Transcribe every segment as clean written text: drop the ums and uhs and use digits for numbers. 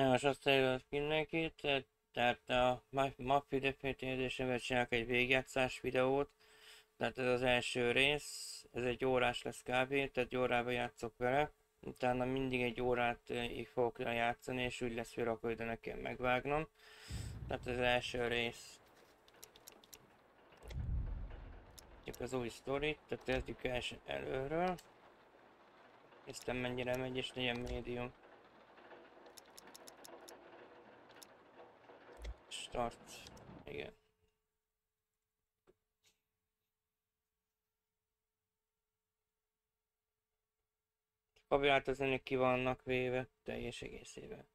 Most azt jelölt mindenkit, tehát a Mafia definitívésével csinálok egy végigjátszás videót, tehát ez az első rész, ez egy órás lesz kb, tehát egy órában játszok vele, utána mindig egy órát így fogok játszani, és úgy lesz felrakva, de nekem megvágnom, tehát ez az első rész. Az új sztorit, tehát kezdjük előről, néztem mennyire megy, és legyen médium. Start. Igen. Kamerát az ennek ki vannak véve teljes egészében.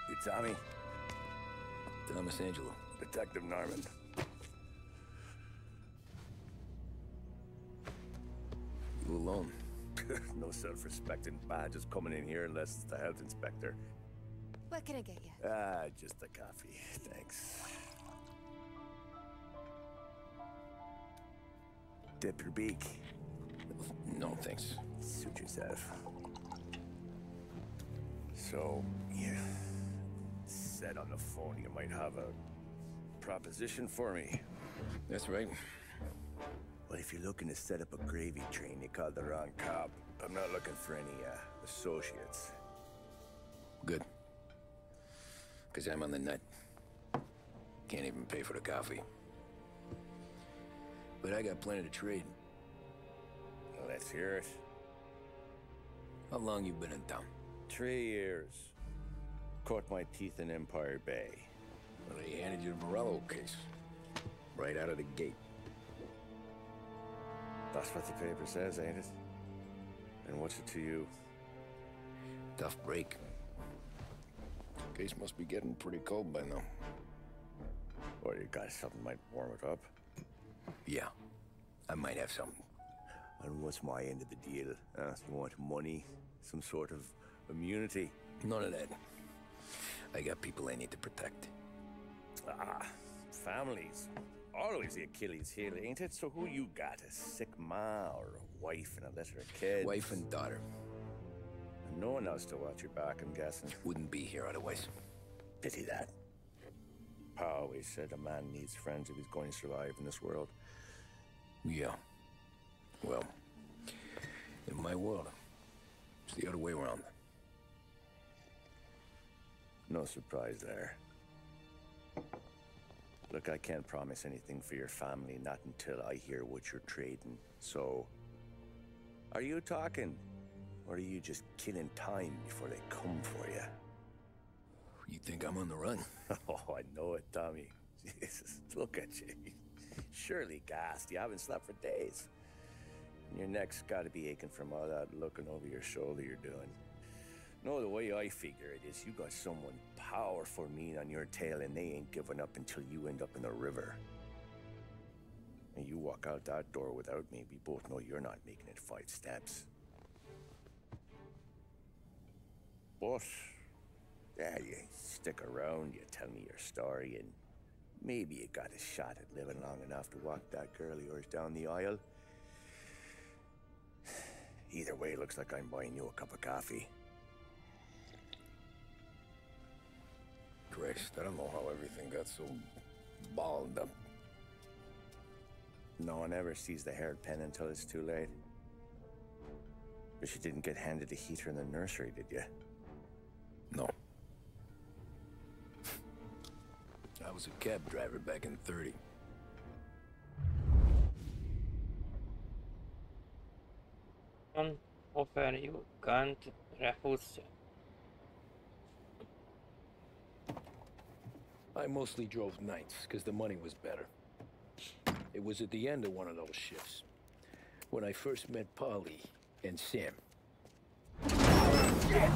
You Tommy? Thomas Angelo. Detective Norman. You alone? No self-respecting badges coming in here unless it's the health inspector. What can I get you? Just a coffee, thanks. Dip your beak. No, thanks. Suit yourself. So, you said on the phone you might have a proposition for me. That's right. Well, if you're looking to set up a gravy train, you called the wrong cop. I'm not looking for any, associates. Good. Because I'm on the nut. Can't even pay for the coffee. But I got plenty to trade. Well, let's hear it. How long you been in town? 3 years. cut my teeth in Empire Bay. Well, they handed you the Morello case. Right out of the gate. That's what the paper says, ain't it? And what's it to you? Tough break. Case must be getting pretty cold by now. Or you got something might warm it up? Yeah, I might have something. And what's my end of the deal? You want money? Some sort of immunity? None of that. I got people I need to protect. Ah, families. Always the Achilles heel, ain't it? So who you got? A sick ma or a wife and a litter of kids? Wife and daughter. And no one else to watch your back, I'm guessing. Wouldn't be here otherwise. Pity that. Pa always said a man needs friends if he's going to survive in this world. Yeah. Well, in my world, it's the other way around. No surprise there. Look, I can't promise anything for your family, not until I hear what you're trading. So, are you talking? Or are you just killing time before they come for you? You think I'm on the run? Oh, I know it, Tommy. Jesus, look at you. Surely gassed. You haven't slept for days. And your neck's got to be aching from all that looking over your shoulder you're doing. No, the way I figure it is you got someone powerful mean on your tail and they ain't giving up until you end up in the river. And you walk out that door without me, we both know you're not making it 5 steps. But, yeah, you stick around, you tell me your story, and maybe you got a shot at living long enough to walk that girl of yours down the aisle. Either way, looks like I'm buying you a cup of coffee. Christ, I don't know how everything got so balled up. No one ever sees the haired pen until it's too late. But you didn't get handed a heater in the nursery, did you? No. I was a cab driver back in '30. Offer you can't refuse. I mostly drove nights, because the money was better. It was at the end of one of those shifts, when I first met Polly and Sam. Shit!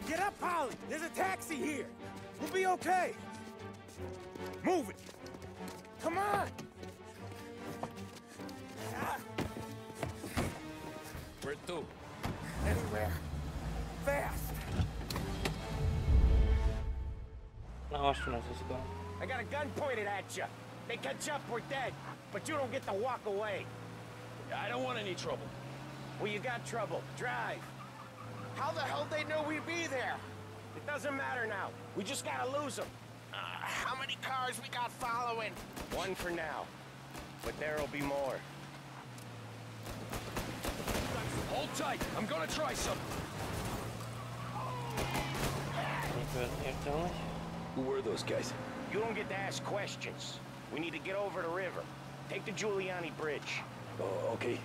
Get up, Polly! There's a taxi here! We'll be okay! Move it! Come on! Ah. Where to? Anywhere. Fast! Na hasonló az izgalom. I got a gun pointed at you. They catch up, we're dead. But you don't get to walk away. I don't want any trouble. Well, you got trouble. Drive. How the hell they know we'd be there? It doesn't matter now. We just gotta lose them. How many cars we got following? One for now. But there'll be more. Hold tight. I'm gonna try something. Who were those guys? You don't get to ask questions. We need to get over the river. Take the Giuliani Bridge. Oh, okay.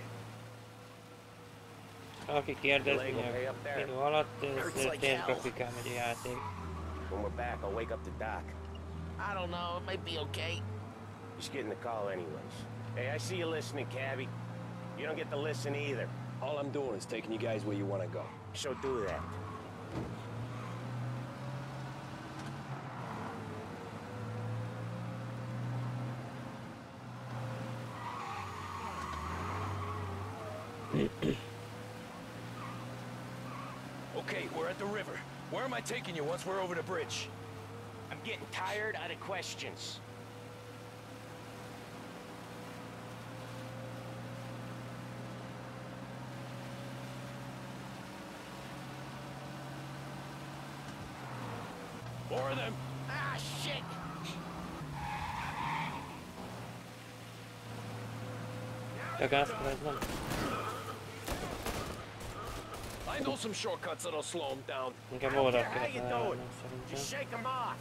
Aki kérdezni a idő alatt, ez térgrafikán megy a játék. When we're back, I'll wake up the doc. I don't know, it might be okay. Just getting the call anyways. Hey, I see you listening, Cabby. You don't get to listen either. All I'm doing is taking you guys where you want to go. So do that. Okay, we're at the river. Where am I taking you once we're over the bridge? I'm getting tired out of questions. More of them. Ah, shit! Csak gászkor ez nem. I know some shortcuts that'll slow him down. Inkább I don't oldalt care how you kellene do it. elmennem Just szerintem. shake them off.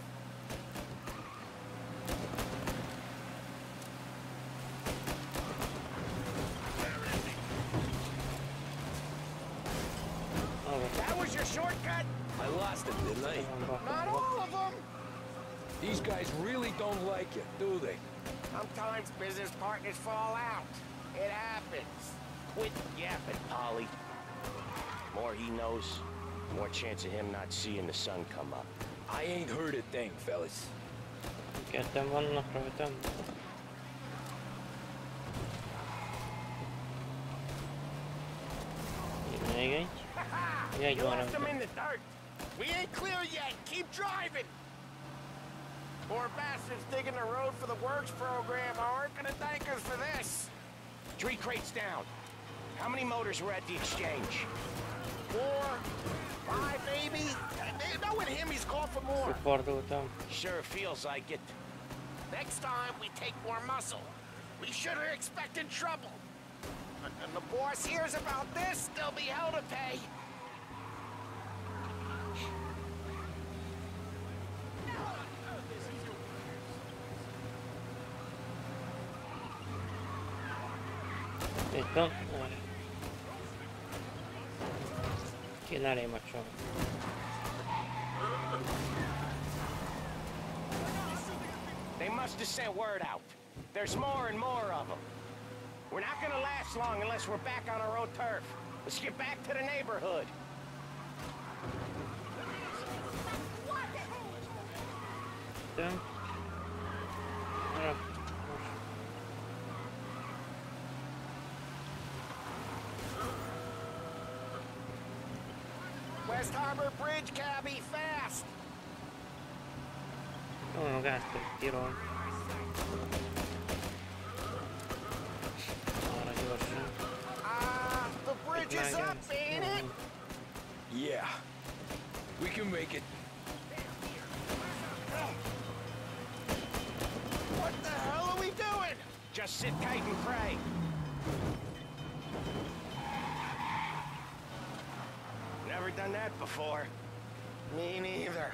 That was your shortcut? I lost it, didn't I? Not all of them. These guys really don't like you, do they? Sometimes business partners fall out. It happens. Quit yapping, Polly. More he knows, more chance of him not seeing the sun come up. I ain't heard a thing, fellas. Ketten vannak rajtam. Még egy. Egy You van left him rajtam. in the dirt. We ain't clear yet. Keep driving. Poor bastards digging the road for the works program aren't gonna thank us for this. 3 crates down. How many motors were at the exchange? 4, 5 maybe? No, with him he's called for more. Fordultam. Sure feels like it. Next time we take more muscle. We should have expected trouble. And the boss hears about this, there'll be hell to pay. Itt van. Kéne elém a csomag. They must have sent word out. There's more and more of them. We're not gonna last long unless we're back on our own turf. Let's get back to the neighborhood. Tön. Arra. West Harbor Bridge, cabby, fast! Nyomom a gázt egy kiról. Arra gyorsan. The bridge is up, ain't it? Yeah. We can make it. What the hell are we doing? Just sit tight and pray. Never done that before. Me neither.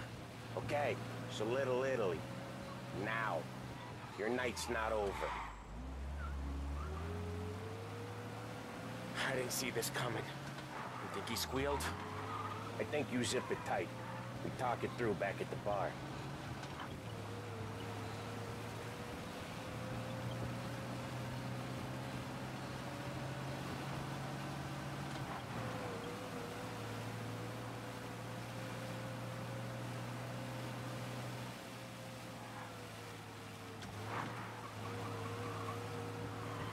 Okay, so Little Italy. Now. Your night's not over. I didn't see this coming. You think he squealed? I think you zip it tight. We talk it through back at the bar.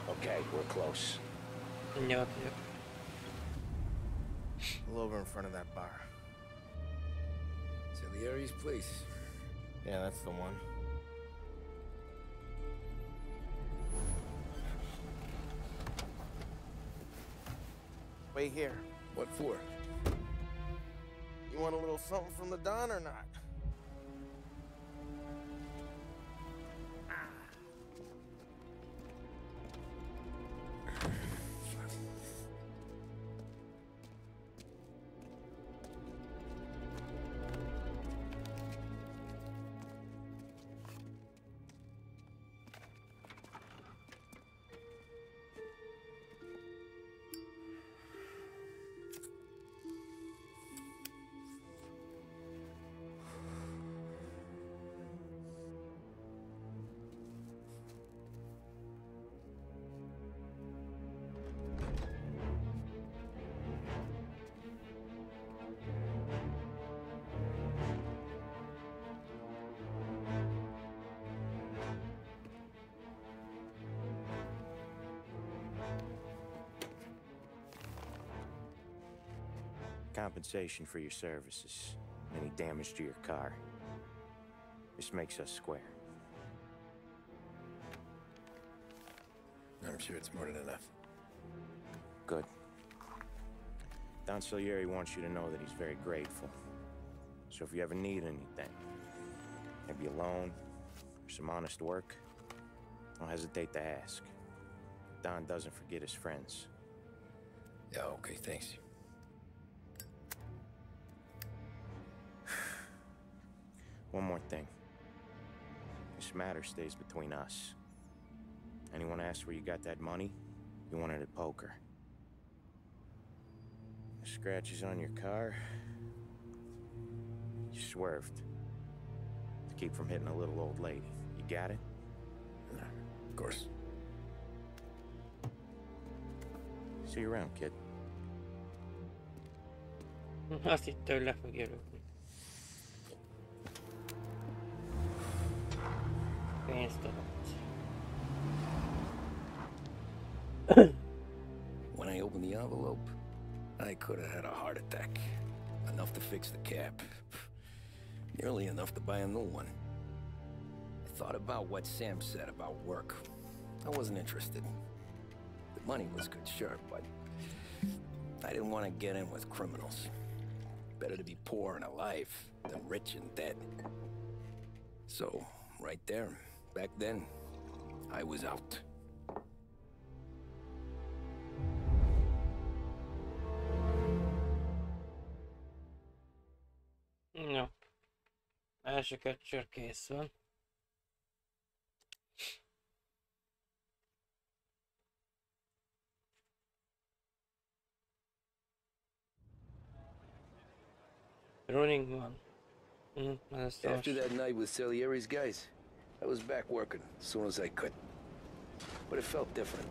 Okay, we're close. Mindjárt vagyok. Pull over in front of that bar. Salieri's place. Yeah, that's the one. Wait here. What for? You want a little something from the Don or not? Compensation for your services. Any damage to your car. This makes us square. I'm sure it's more than enough. Good. Don Salieri wants you to know that he's very grateful. So if you ever need anything, maybe a loan, For some honest work, don't hesitate to ask. Don doesn't forget his friends. Yeah, okay, thanks. One more thing. This matter stays between us. Anyone asks where you got that money, you won it at poker. The scratches on your car, you swerved. To keep from hitting a little old lady. You got it? Of course. See you around, kid. Azt hittem, hogy le fogja rúgni. Pénzt adott. When I opened the envelope, I could have had a heart attack. Enough to fix the cap. Nearly enough to buy a new one. I thought about what Sam said about work. I wasn't interested. The money was good, sure, but I didn't want to get in with criminals. Better to be poor and alive than rich and dead. So, right there, back then, I was out. Jó. Első kettősor kész van. Running van. After that night with Salieri's guys, I was back working as soon as I could. But it felt different.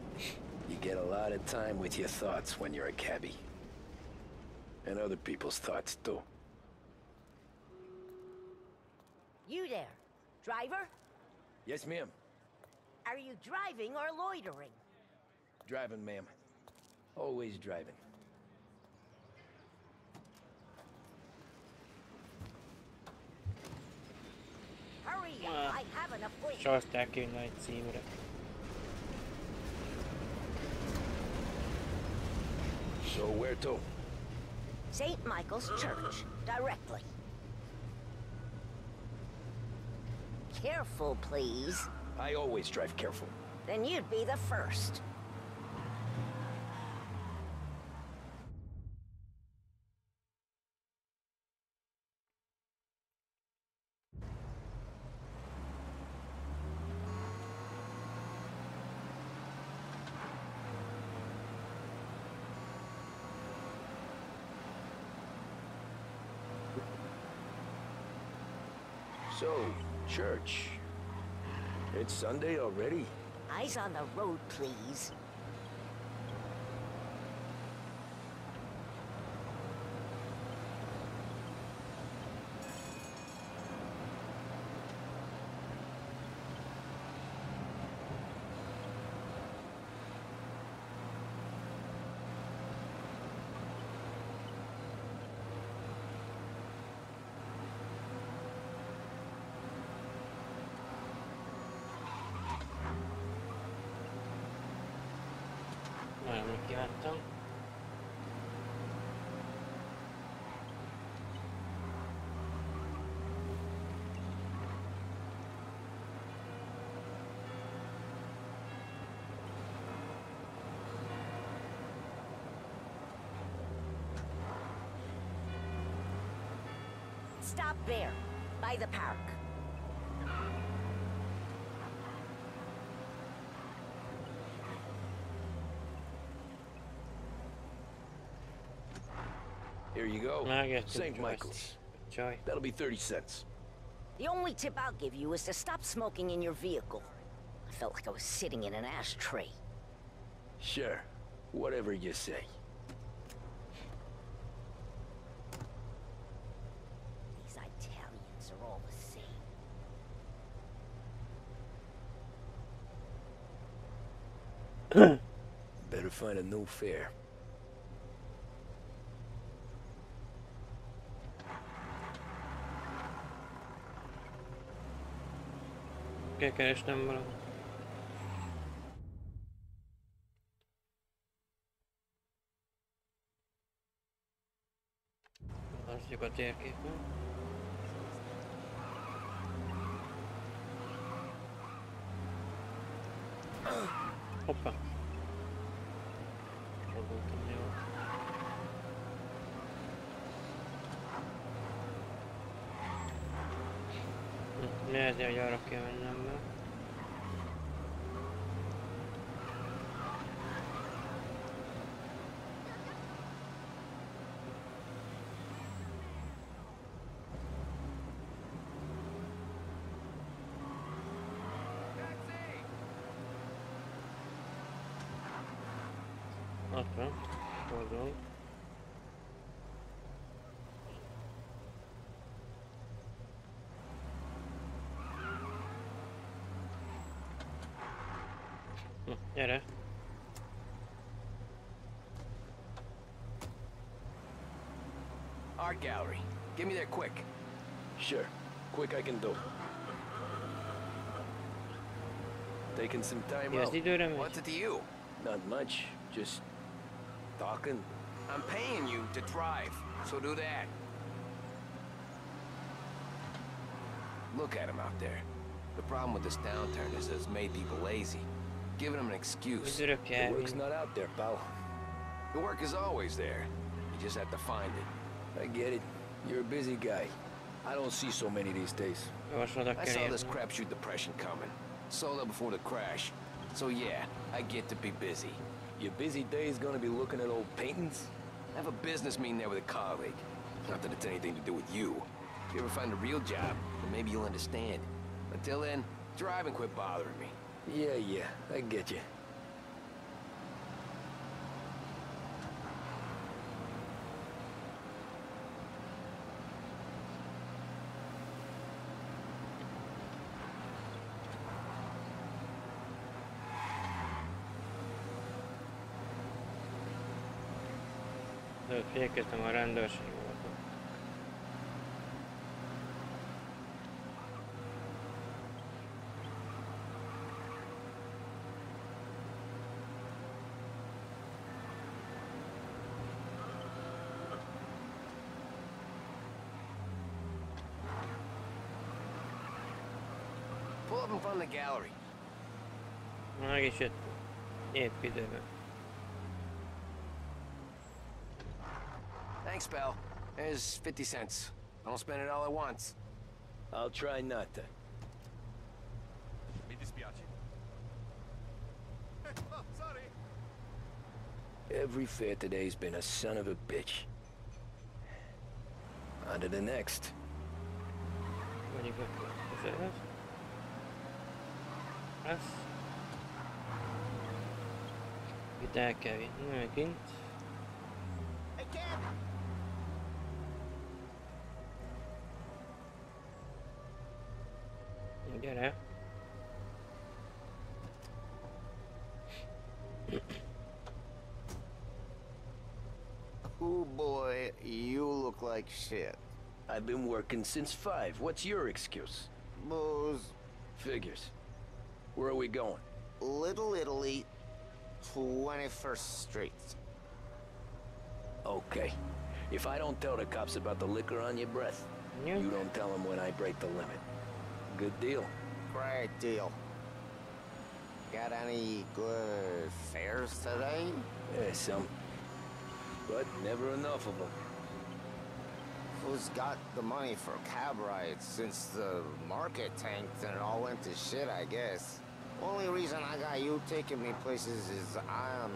You get a lot of time with your thoughts when you're a cabbie. And other people's thoughts, too. You there, driver? Yes, ma'am. Are you driving or loitering? Driving, ma'am. Always driving. Hurry up, I have an appointment. Sorozták jönni egy címre. So where to? St. Michael's Church, directly. Careful, please. I always drive careful. Then you'd be the first. So, church. It's Sunday already? Eyes on the road, please. Nagyon megkívántam. Stop there, by the park. Here you go. Megértünk, St. Joyce. Michael's. Csaj. That'll be 30 cents. The only tip I'll give you is to stop smoking in your vehicle. I felt like I was sitting in an ashtray. Sure. Whatever you say. These Italians are all the same. Better find a new fare. Kell keresnem valamit. Látjuk a térképen. Hoppá. Fordultam, jó. Lehet, hogy arra kell mennem be. Ott van, fordulunk. Gyere. Art gallery. Get me there quick. Sure. Quick I can do. Taking some time Mi az out. időre megy? What's it to you? Not much. Just talking. I'm paying you to drive, so do that. Look at him out there. The problem with this downturn is that it's made people lazy. Giving them an excuse. Időre kell The work's vinni. not out there, pal. The work is always there. You just have to find it. I get it. You're a busy guy. I don't see so many these days. Gyorsan oda I kell saw this érni. crapshoot depression coming. Sold up before the crash. So yeah, I get to be busy. Your busy day is gonna be looking at old paintings? I have a business meeting there with a colleague. Not that it's anything to do with you. If you ever find a real job, then maybe you'll understand. Until then, drive and quit bothering me. Yeah, I get you. De félkeztem a rendőrség volt. Pull up in front of the gallery. Meg is jött. Épp időben. Thanks, pal. There's 50 cents. I don't spend it all at once. I'll try not to. Mi dispiace. Oh, sorry. Every fair today's been a son of a bitch. On to the next. Mondjuk akkor ez. Ez. Itt el kell vinni megint. Hey, kid! Gyere. Oh boy, you look like shit. I've been working since 5. What's your excuse? Booze, Figures. Where are we going? Little Italy, 21st Street. Okay. If I don't tell the cops about the liquor on your breath, Yeah. you don't tell them when I break the limit. Good deal. Great deal. Got any good fares today? Yeah, some. But never enough of them. Who's got the money for cab rides since the market tanked and it all went to shit, I guess? Only reason I got you taking me places is I'm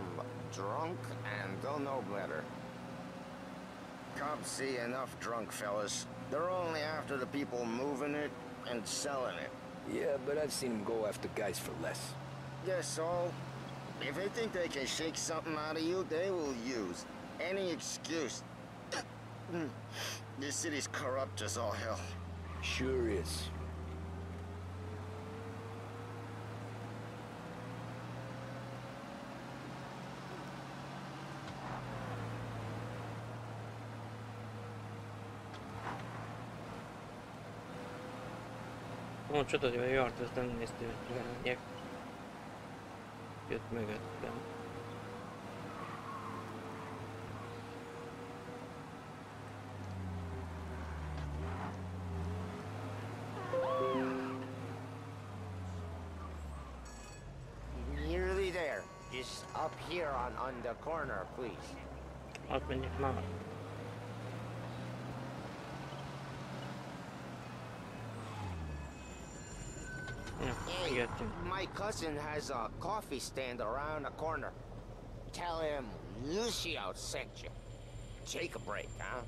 drunk and don't know better. Cops see enough drunk fellas. They're only after the people moving it and selling it. Yeah, but I've seen them go after guys for less. Yes, so if they think they can shake something out of you, they will use any excuse. This city's corrupt as all hell. Sure is. Ó, csoda, hogy a jart, ezt nem néztem, hogy lennék. Jött mögöttem. Nearly there. here on the corner, please. Ott menjek már. Hey, my cousin has a coffee stand around the corner. Tell him Lucio sent you. Take a break, huh?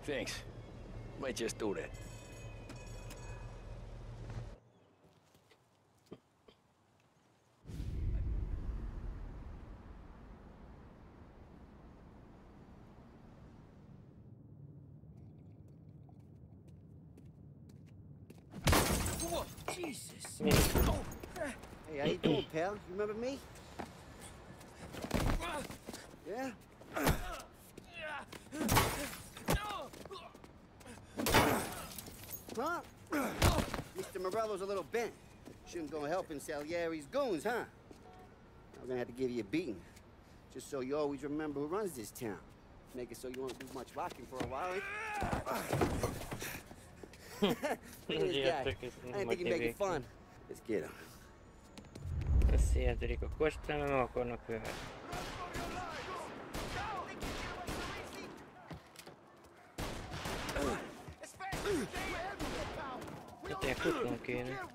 Thanks. Might just do that. Whoa, Jesus. Oh. Hey, how you doing, pal? You remember me? Yeah? Huh? Mr. Morello's a little bent. Shouldn't go helping Salieri's goons, huh? I'm gonna have to give you a beating. Just so you always remember who runs this town. Make it so you won't do much rocking for a while, Look at this guy. I didn't think he'd make it fun. Let's get him. Összejelződik a kocstrán, mert meg akarnak ölni. Itt futnunk kéne.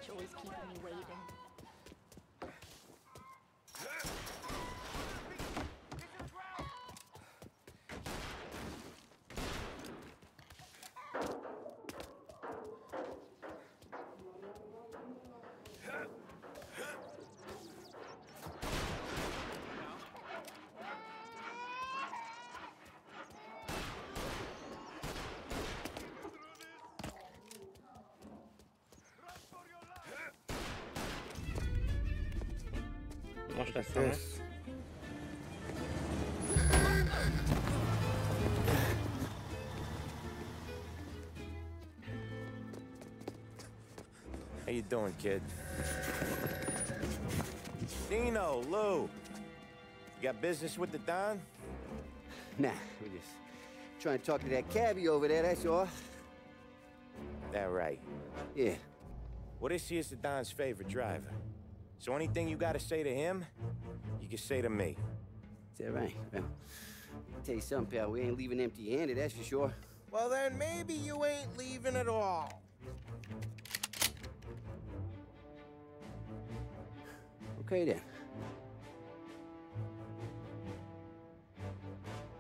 Always keeping me waiting. Most lesz rossz. How you doing, kid? Dino, Lou. You got business with the Don? Nah, we're just trying to talk to that cabbie over there, that's all. That right. Yeah. Well, this here's the Don's favorite driver. So anything you gotta say to him, you can say to me. Is that right? Well, I'll tell you something, pal. We ain't leaving empty-handed, that's for sure. Well, then maybe you ain't leaving at all. Okay, then.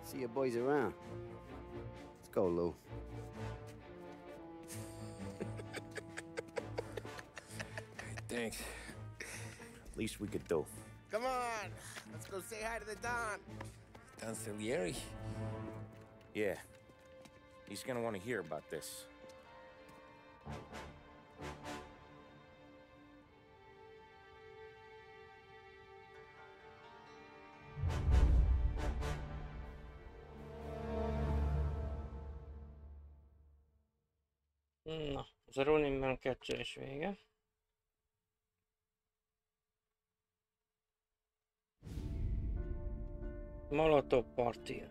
See your boys around. Let's go, Lou. Thanks. Least we could do. Come on, let's go say hi to the Don. Don Salieri? Yeah. He's gonna want to hear about this. Na, az a Ronin Man 2 is vége. Molotov Party.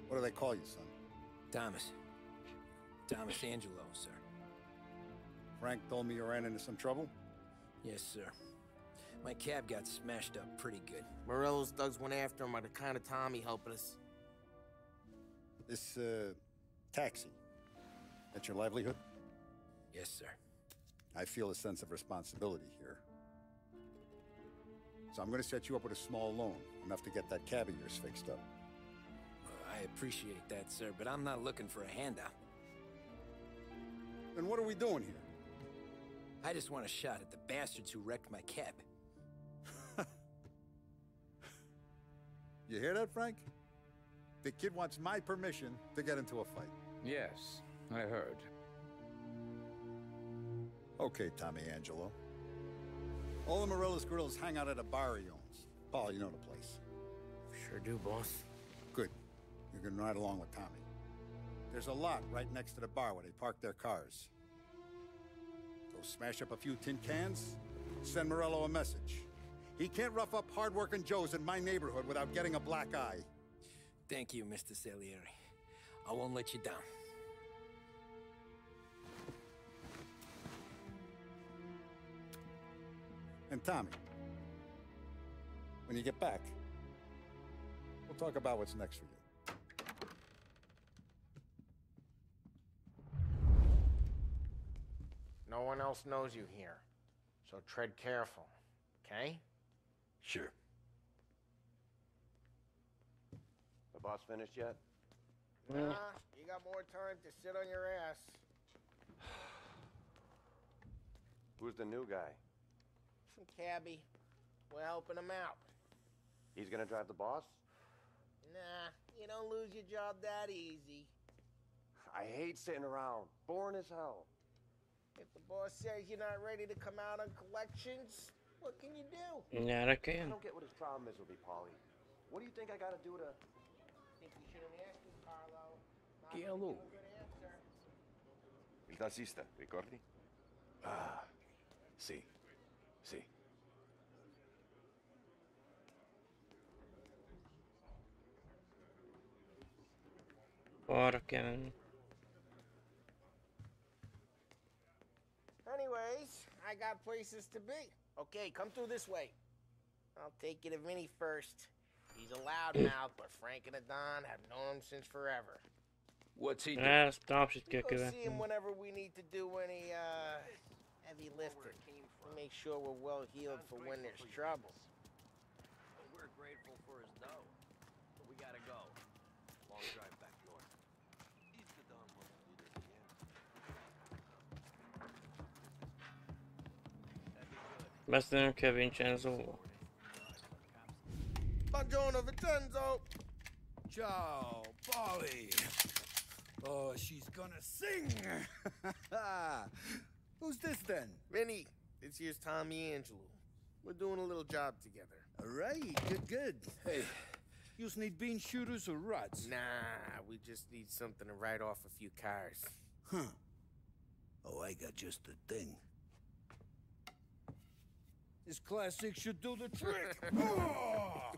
What do they call you, son? Thomas. Thomas Angelo, sir. Frank told me you ran into some trouble? Yes, sir. My cab got smashed up pretty good. Morello's thugs went after him by the kind of Tommy helping us. This, taxi, that's your livelihood? Yes, sir. I feel a sense of responsibility here. So I'm gonna set you up with a small loan, enough to get that cab of yours fixed up. I appreciate that, sir, but I'm not looking for a handout. Then what are we doing here? I just want a shot at the bastards who wrecked my cab. You hear that, Frank? The kid wants my permission to get into a fight. Yes, I heard. Okay, Tommy Angelo. All the Morello's girls hang out at a bar he owns. Paul, you know the place. Sure do, boss. Good. You can ride along with Tommy. There's a lot right next to the bar where they park their cars. Go smash up a few tin cans, send Morello a message. He can't rough up hard-working Joes in my neighborhood without getting a black eye. Thank you, Mr. Salieri. I won't let you down. And Tommy, when you get back, we'll talk about what's next for you. No one else knows you here, so tread careful, okay? Sure. The boss finished yet? Nah, you got more time to sit on your ass. Who's the new guy? Some cabbie. We're helping him out. He's gonna drive the boss? Nah, you don't lose your job that easy. I hate sitting around. Boring as hell. If the boss says you're not ready to come out on collections, what can you do? Yeah, I I can. don't get what his problem is with me, Paulie. What do you think I gotta do to... Think you should have asked him, Carlo. Not Che gonna allo? give a good answer. Il tassista, ricordi? Ah, sì, sì. Arra kell menni. Anyways, I got places to be. Okay, come through this way. I'll take you to Vinny first. He's a loudmouth, but Frank and the Don have known him since forever. What's he doing? Ezt tapsit kell We go see him követni. whenever we need to do any, heavy lifting. To make sure we're well healed for when there's trouble. We're grateful for his dough, but we gotta go. Long drive back north. Beszélnünk kell Vincenzoval. Buongiorno, Vincenzo! Ciao, Polly. Oh, she's gonna sing. Who's this then? Vinny, this here's Tommy Angelo. We're doing a little job together. All right, good. Hey, you need bean shooters or rods? Nah, we just need something to write off a few cars. Huh. Oh, I got just the thing. This classic should do the trick. Oh!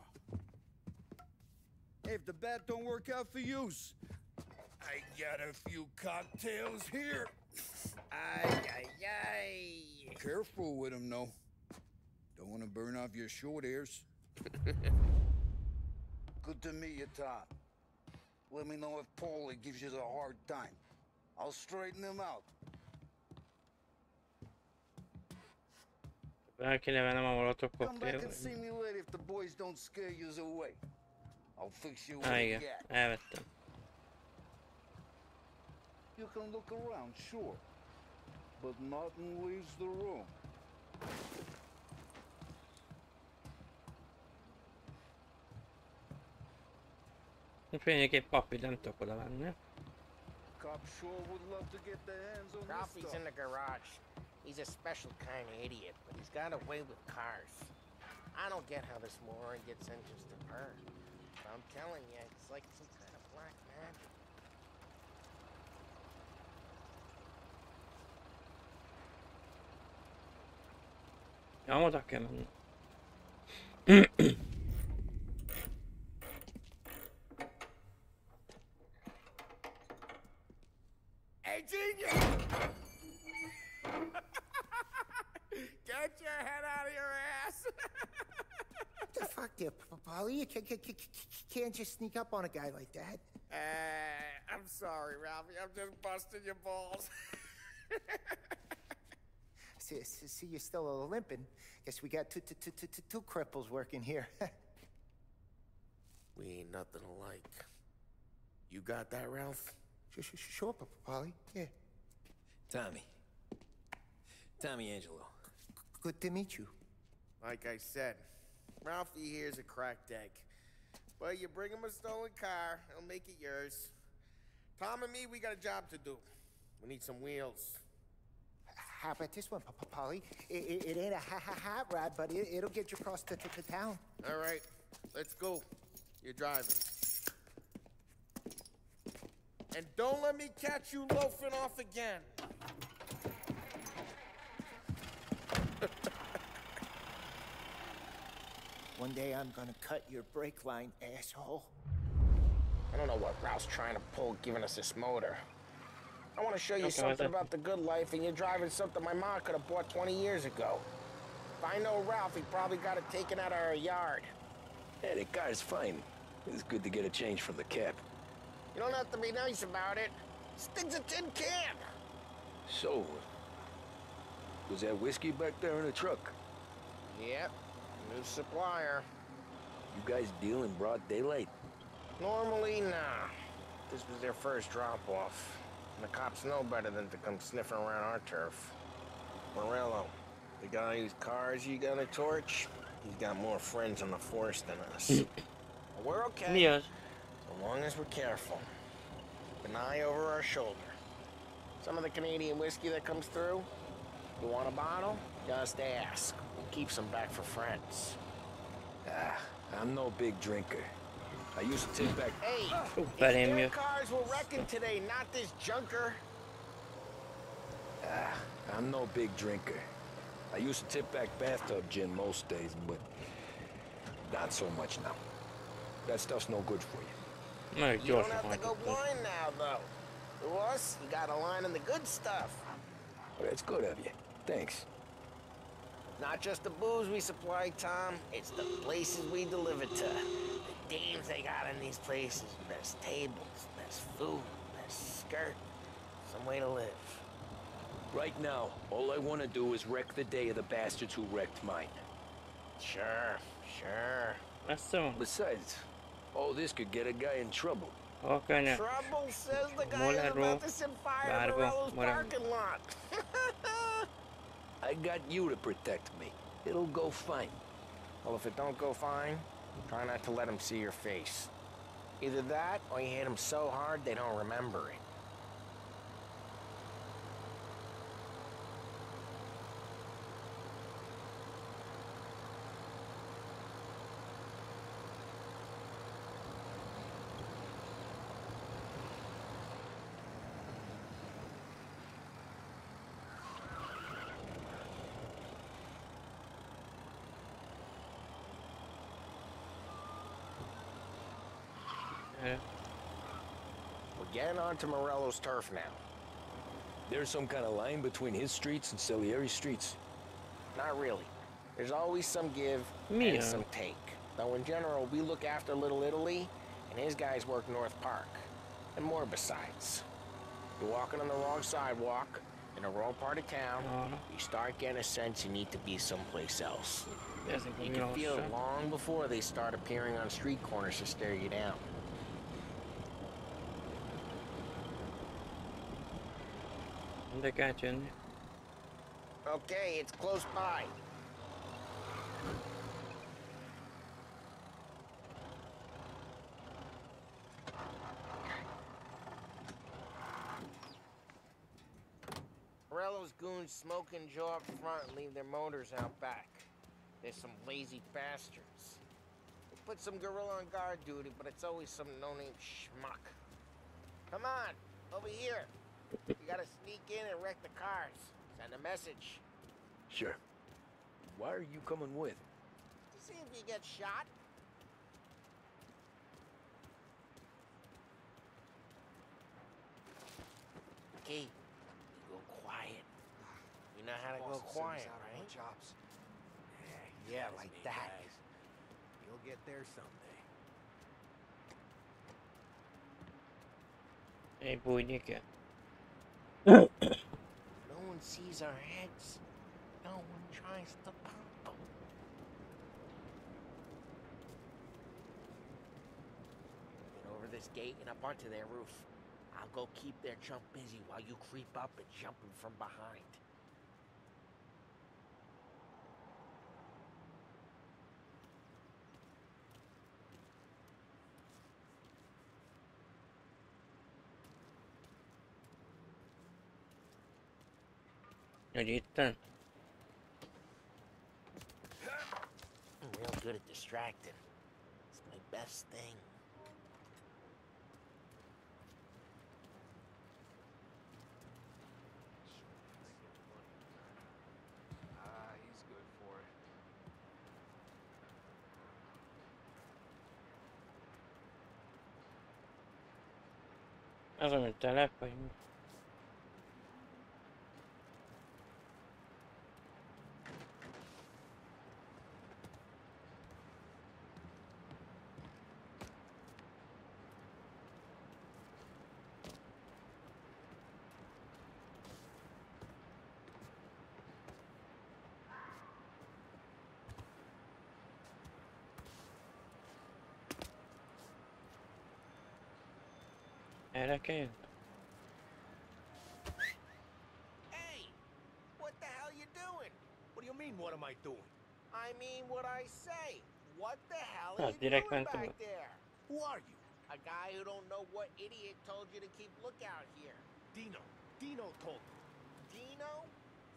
Hey, if the bat don't work out for yous, I got a few cocktails here. Ay. Careful with them, though. Don't want to burn off your short hairs. Good to meet you, Tom. Let me know if Paulie gives you the hard time. I'll straighten him out. El kéne vennem a molotov Come back and koktél. see me later if the boys don't scare yous away. I'll fix you with Á, a igen, gat. elvettem. You can look around, sure. But nothing leaves the room. Fények egy papír, nem tudok oda menni. Cop sure would love to get their hands on this Ralphie's stuff. in the garage. He's a special kind of idiot, but he's got a way with cars. I don't get how this moron gets engines to burn. But I'm telling you, it's like some kind of black magic. Ja, oda kell menni. Hey, genius! Get your head out of your ass! The fuck there, Polly? You can't just sneak up on a guy like that. I'm sorry, Ralphie. I'm just busting your balls. See, you're still limping. Guess we got two cripples working here. We ain't nothing alike. You got that, Ralph? Sure, Polly. Yeah. Tommy Angelo. Good to meet you. Like I said, Ralphie here's a cracked egg. Well, you bring him a stolen car, he'll make it yours. Tom and me, we got a job to do. We need some wheels. How about this one, Polly? It ain't a hot rod, but it'll get you across to town. All right, let's go. You're driving. And don't let me catch you loafing off again. One day I'm gonna cut your brake line, asshole. I don't know what Ralph's trying to pull giving us this motor. I want to show you something about the good life, and you're driving something my mom could have bought 20 years ago. If I know Ralph, he probably got it taken out of our yard. Yeah, the car's fine. It's good to get a change from the cab. You don't have to be nice about it. This thing's a tin can. So, was that whiskey back there in the truck? Yep, new supplier. You guys deal in broad daylight? Normally, nah. This was their first drop-off. And the cops know better than to come sniffing around our turf. Morello, the guy whose cars you got a torch, he's got more friends on the force than us. But we're okay. Yes. As long as we're careful. Keep an eye over our shoulder. Some of the Canadian whiskey that comes through, you want a bottle? Just ask. We'll keep some back for friends. I'm no big drinker. I used to take back... Hey, felém. their cars were wrecking today, not this junker. I'm no big drinker. I used to tip back bathtub gin most days, but not so much now. That stuff's no good for you. No, You don't have to go blind now, though. To us, you got a line in the good stuff. Well, that's good of you. Thanks. Not just the booze we supply, Tom. It's the places we deliver to. The dames they got in these places. Best tables, best food, best skirt. Some way to live. Right now, all I want to do is wreck the day of the bastards who wrecked mine. Sure, sure. Awesome. Besides, all this could get a guy in trouble. Okay, now. Trouble, says the guy who's about to set fire to Morello's parking lot. I got you to protect me. It'll go fine. Well, if it don't go fine, try not to let them see your face. Either that, or you hit them so hard they don't remember it. We're getting onto Morello's turf now. There's some kind of line between his streets and Salieri's streets? Not really. There's always some give and some take. Though in general, we look after Little Italy, and his guys work North Park. And more besides. You're walking on the wrong sidewalk, in the wrong part of town, you start getting a sense you need to be someplace else. You can feel it long before they start appearing on street corners to stare you down. Okay, it's close by. Morello's goons smoke and jaw up front and leave their motors out back. They're some lazy bastards. They put some gorilla on guard duty, but it's always some no-name schmuck. Come on, over here. You gotta sneak in and wreck the cars. Send a message. Sure. Why are you coming with? To see if you get shot. Okay, you go quiet. You know how to go quiet, right? Jobs. Yeah, like that. You'll get there someday. Hey, boy, Nick. No one sees our heads. No one tries to pop them. Get over this gate and up onto their roof. I'll go keep their chump busy while you creep up and jump him from behind. Hogy itten? I'm real good at distracting. It's my best thing. He's good for it. Az, amit telep, vagy mi? Erre kell jönni? Hey! What the hell you doing? What do you mean, what am I doing? I mean what I say. What the hell Ah, are you direct doing mental. back there? Who are you? A guy who don't know what idiot told you to keep lookout here. Dino. Dino told me. Dino?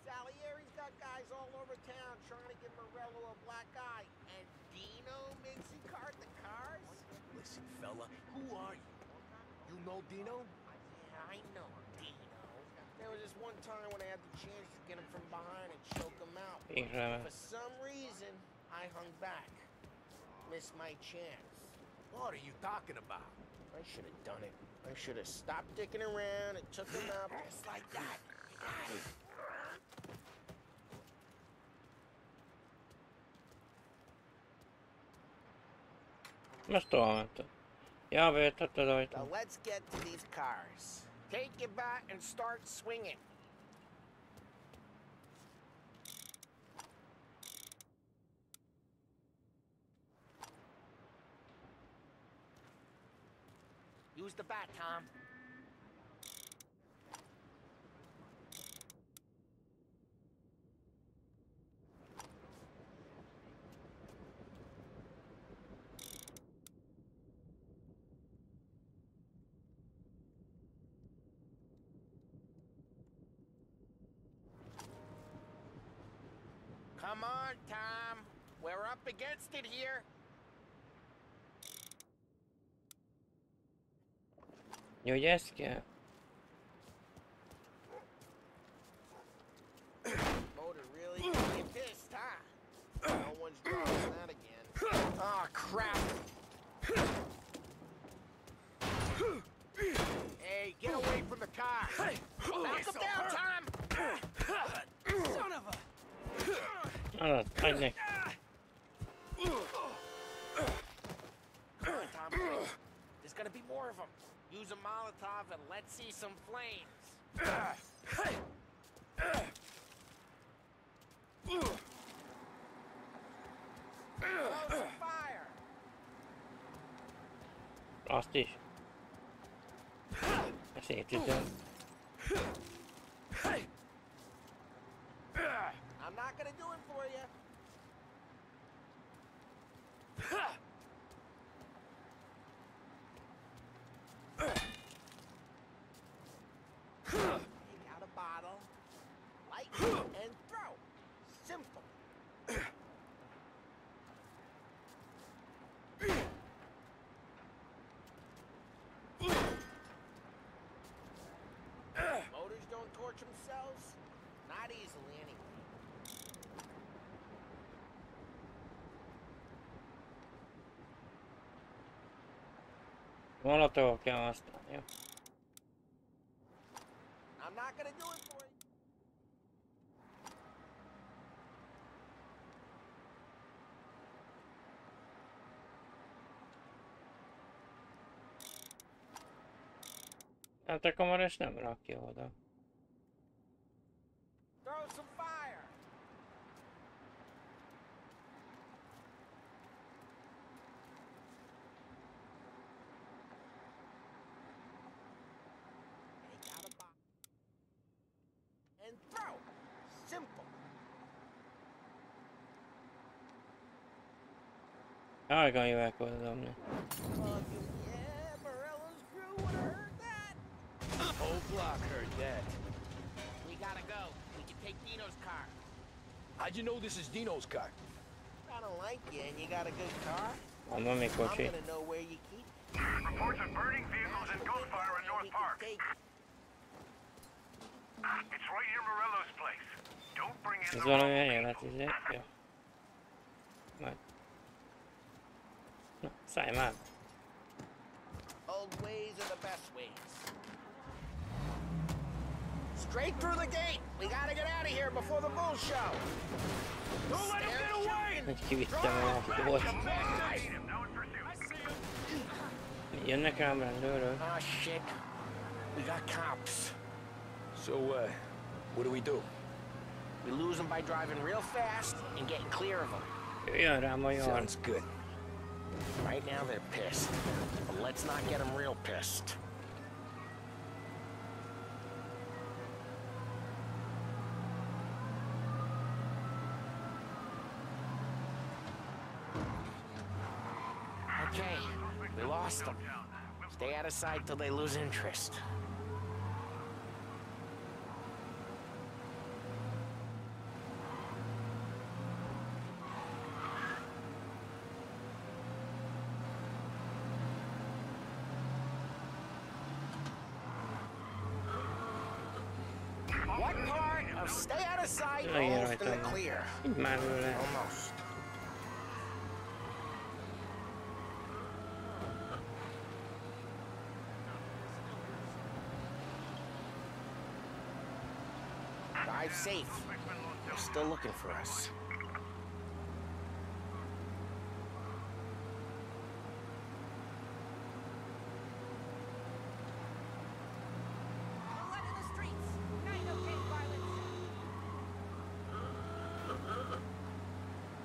Salieri's got guys all over town trying to give Morello a black eye. And Dino makes you cart the cars? Listen, fella, who are you? You know Dino? Yeah, I know Dino. There was this one time when I had the chance to get him from behind and choke him out. For some reason, I hung back. Missed my chance. What are you talking about? I should have done it. I should have stopped dicking around and took him out just like that. You got it. Most tovább mentett. Ja, bejöttetted rajta. Now let's get to these cars. Take your bat and start swinging. Use the bat, Tom. Come on, Tom. We're up against it here. Jó, hogy ez kell. Motor really gonna get pissed, huh? No one's driving that again. Oh, crap. Hey, get away from the car. Hey, knock him down, Tom. Son of a... Adj neki. Come on, Tom, quick. There's gonna be more of them. Use a Molotov and let's see some flames. Throw some fire. Azt is. Szétütöm. I'm not gonna do it for you. Take out a bottle, light, and throw. Simple. Motors don't torch themselves? Not easily, anyway. Molotov kell használni. I'm not gonna do it for you. Hát a kamaras nem rakja oda. Throw some fire. Take out a box and throw. Simple. Argan jó el kell dobni. Yeah, Morello's crew would have heard that. Whole block heard that. We gotta go. We can take Dino's car. How'd you know this is Dino's car? I don't like you and you got a good car. Mondom, még I'm kocsi. gonna know where you keep it. Reports of burning vehicles and gunfire in North Park. It's right near Morello's place. Don't bring in Ez the valami enyélet, izé. Jó. Majd. Na, szállj már. Old ways are the best ways. Straight through the gate. We gotta get out of here before the bull show. Don't let him get away. Hogy kivittem a volt. Jönnek rám rendőrök. Oh shit. We got cops. So, what do we do? We lose them by driving real fast and getting clear of them. Jöjjön rám a jön. Sounds good. Right now they're pissed, but let's not get them real pissed. Okay, we lost them. Stay out of sight till they lose interest. What part of stay out of sight almost in the clear? Almost. Drive safe. They're still looking for us.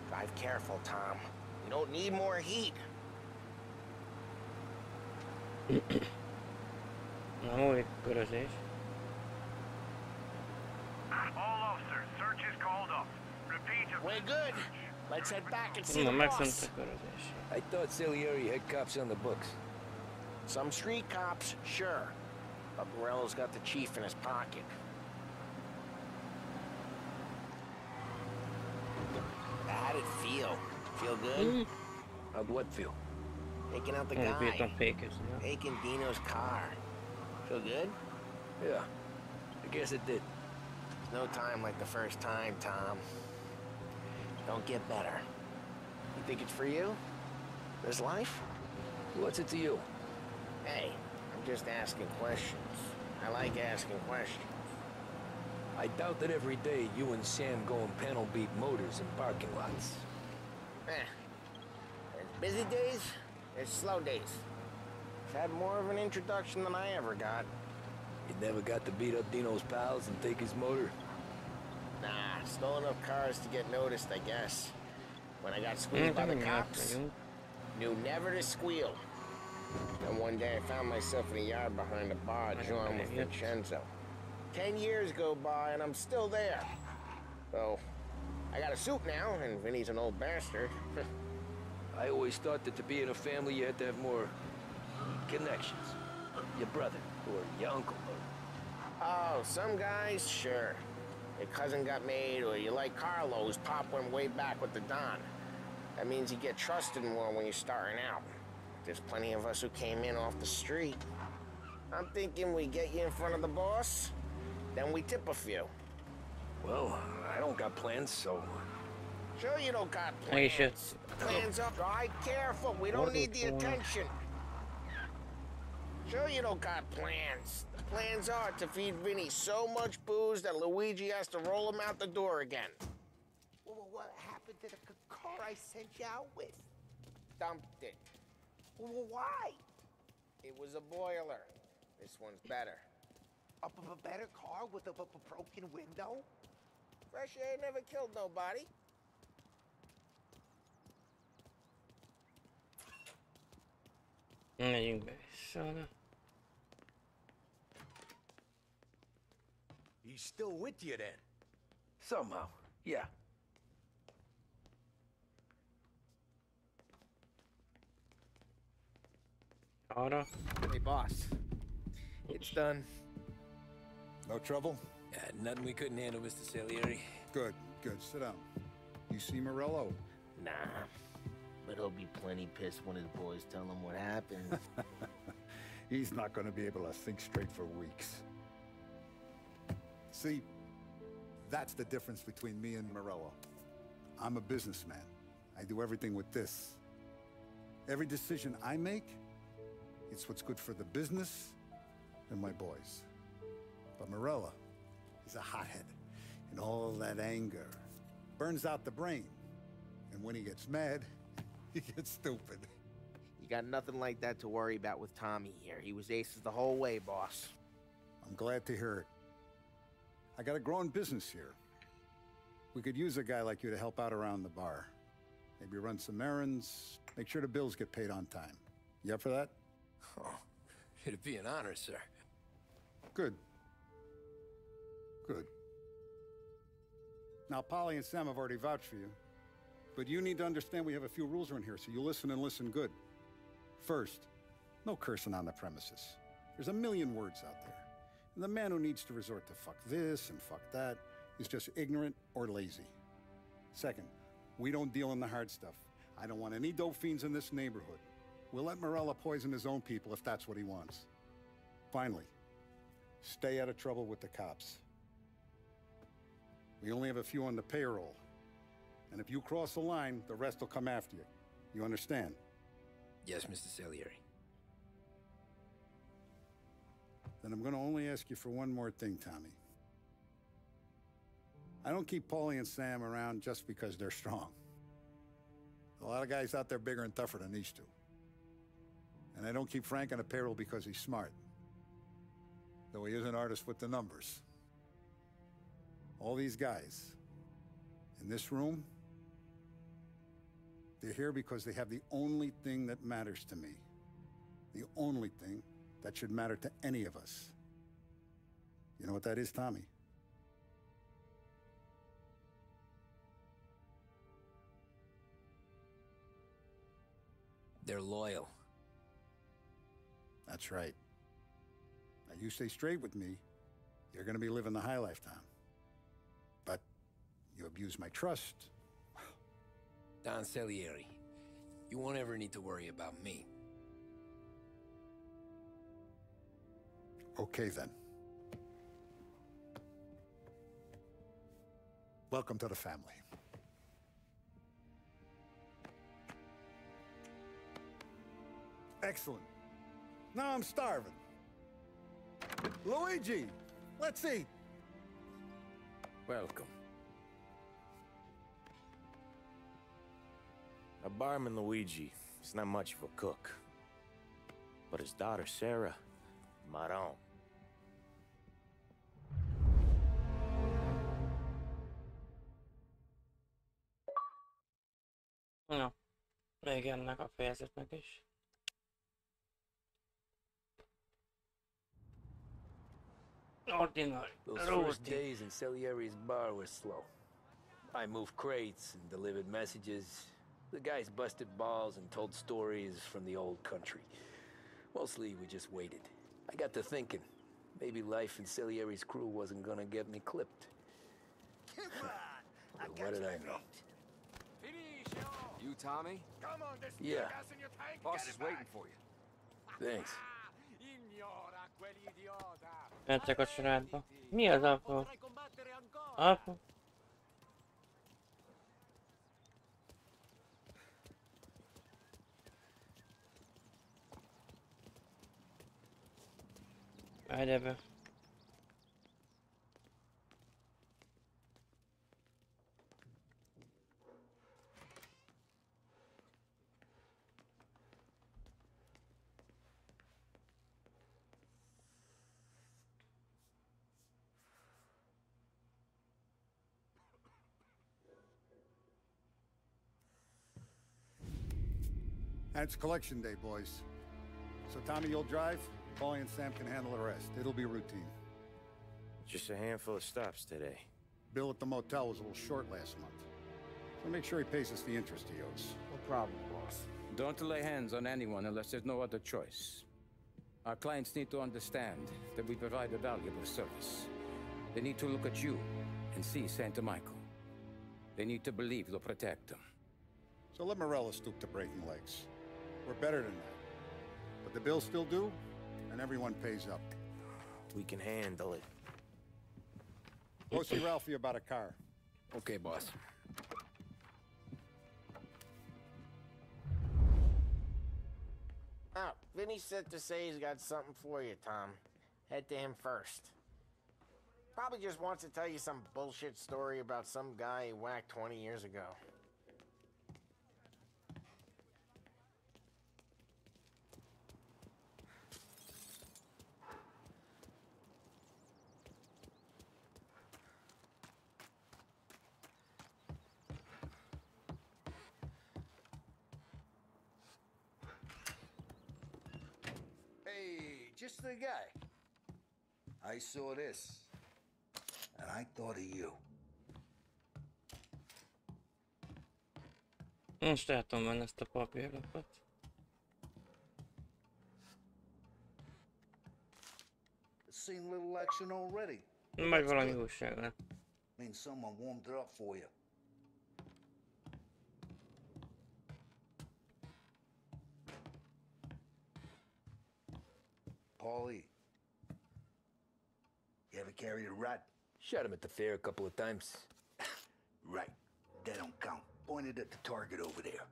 Drive careful, Tom. We don't need more heat. Nem új körözés. All officers, search is called off. Repeat. We're good. Let's head back and see Na, the megszűnt boss. a körözés. I thought Salieri had cops on the books. Some street cops, sure. But Morello's got the chief in his pocket. How'd it feel? Feel good? How'd what feel? Taking out the Bírtam guy. fékezni. Taking Dino's car. Feel good? Yeah, I guess it did. There's no time like the first time, Tom. Don't get better. You think it's for you? This life? What's it to you? Hey, I'm just asking questions. I like asking questions. I doubt that every day you and Sam go and panel beat motors in parking lots. There's busy days, there's slow days. I've had more of an introduction than I ever got. You never got to beat up Dino's pals and take his motor? Nah, stole enough cars to get noticed, I guess. When I got squeezed by the cops, knew never to squeal. And one day I found myself in a yard behind a bar, joined with Vincenzo. 10 years go by and I'm still there. So, I got a suit now, and Vinny's an old bastard. I always thought that to be in a family you had to have more connections. Your brother, or your uncle, or... Oh, some guys, sure. Your cousin got made, or you like Carlo, whose pop went way back with the Don. That means you get trusted more when you're starting out. There's plenty of us who came in off the street. I'm thinking we get you in front of the boss, then we tip a few. Well, I don't got plans, so... Sure you don't got plans. Plans up. Drive careful. We don't need the attention. Sure you don't got plans. The plans are to feed Vinny so much booze that Luigi has to roll him out the door again. Well, what happened to the car I sent you out with? Dumped it. Well, why? It was a boiler. This one's better. A better car with a broken window? Fresh air never killed nobody. Megyünk be vissza. He's still with you then? Somehow, yeah. Arra. Hey, boss. It's done. No trouble? Yeah, Nothing we couldn't handle, Mr. Salieri. Good, good. Sit down. You see Morello? Nah. But he'll be plenty pissed when his boys tell him what happened. He's not going to be able to think straight for weeks. See, that's the difference between me and Morello. I'm a businessman. I do everything with this. Every decision I make, it's what's good for the business and my boys. But Morello, he's a hothead. And all that anger burns out the brain. And when he gets mad, he gets stupid. You got nothing like that to worry about with Tommy here. He was aces the whole way, boss. I'm glad to hear it. I got a growing business here. We could use a guy like you to help out around the bar. Maybe run some errands, make sure the bills get paid on time. You up for that? Oh, it'd be an honor, sir. Good. Good. Now, Polly and Sam have already vouched for you. But you need to understand we have a few rules around here, so you listen and listen good. First, no cursing on the premises. There's a million words out there. And the man who needs to resort to fuck this and fuck that is just ignorant or lazy. Second, we don't deal in the hard stuff. I don't want any dope fiends in this neighborhood. We'll let Morello poison his own people if that's what he wants. Finally, stay out of trouble with the cops. We only have a few on the payroll. And if you cross the line, the rest will come after you. You understand? Yes, Mr. Salieri. Then I'm going to only ask you for one more thing, Tommy. I don't keep Paulie and Sam around just because they're strong. A lot of guys out there bigger and tougher than these two. And I don't keep Frank on a payroll because he's smart. Though he is an artist with the numbers. All these guys in this room, they're here because they have the only thing that matters to me. The only thing that should matter to any of us. You know what that is, Tommy? They're loyal. That's right. Now you stay straight with me, you're gonna be living the high lifetime. But you abuse my trust. Don Salieri, you won't ever need to worry about me. Okay, then. Welcome to the family. Excellent. Now I'm starving. Luigi, let's eat. Welcome. A barman Luigi is not much of a cook. But his daughter Sarah, Maron. Na, még ennek a fejezetnek is. Ordinary. Those first days in Salieri's bar were slow. I moved crates and delivered messages. The guys busted balls and told stories from the old country. Mostly we just waited. I got to thinking, maybe life in Salieri's crew wasn't gonna get me clipped. What did I know? You, Tommy? Come on, there's Yeah. gas in your tank. Boss Get is it back. waiting for you. Thanks. Mentek a családba. Mi az apu? Apu? Várj ebbe. And it's collection day, boys. So Tommy, you'll drive. Paulie and Sam can handle the rest. It'll be routine. Just a handful of stops today. Bill at the motel was a little short last month. So make sure he pays us the interest he owes. No problem, boss. Don't lay hands on anyone unless there's no other choice. Our clients need to understand that we provide a valuable service. They need to look at you and see Santa Michael. They need to believe you'll protect them. So let Morello stoop to breaking legs. We're better than that. But the bill's still due, and everyone pays up. We can handle it. Go see Ralphie about a car. Okay, boss. Oh, Vinny said to say he's got something for you, Tom. Head to him first. Probably just wants to tell you some bullshit story about some guy he whacked 20 years ago. Hey, just the guy. I saw this, and I thought of you. Most látom benne ezt a papírlapot. Seen little action already. Vagy valami újság lett. Means someone warmed it up for you. Paulie, you ever carried a rat? Shot him at the fair a couple of times. Right. That don't count. Pointed at the target over there.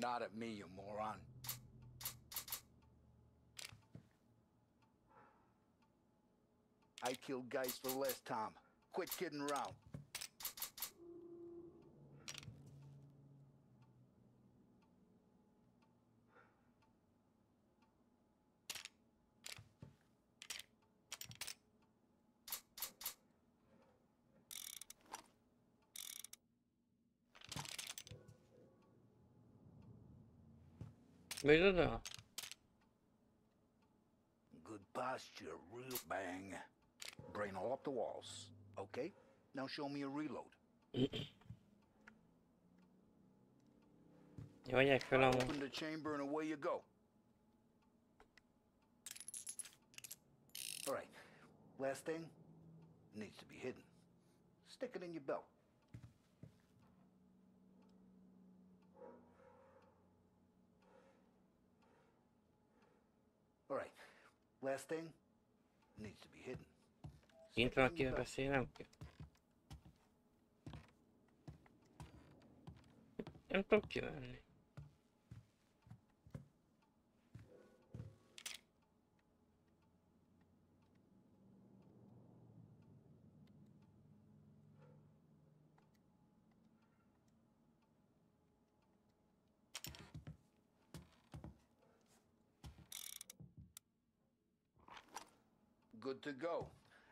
Not at me, you moron. I killed guys for less, Tom. Quit kidding around. Micsoda? Good posture, real bang. Brain all up the walls. Okay, now show me a reload. Mondják fel amúgy. Open the chamber and away you go. All right, last thing needs to be hidden. Stick it in your belt. All right, last thing needs to be hidden. Kint valakivel beszélnem kell. Nem tudok kivenni. Good to go.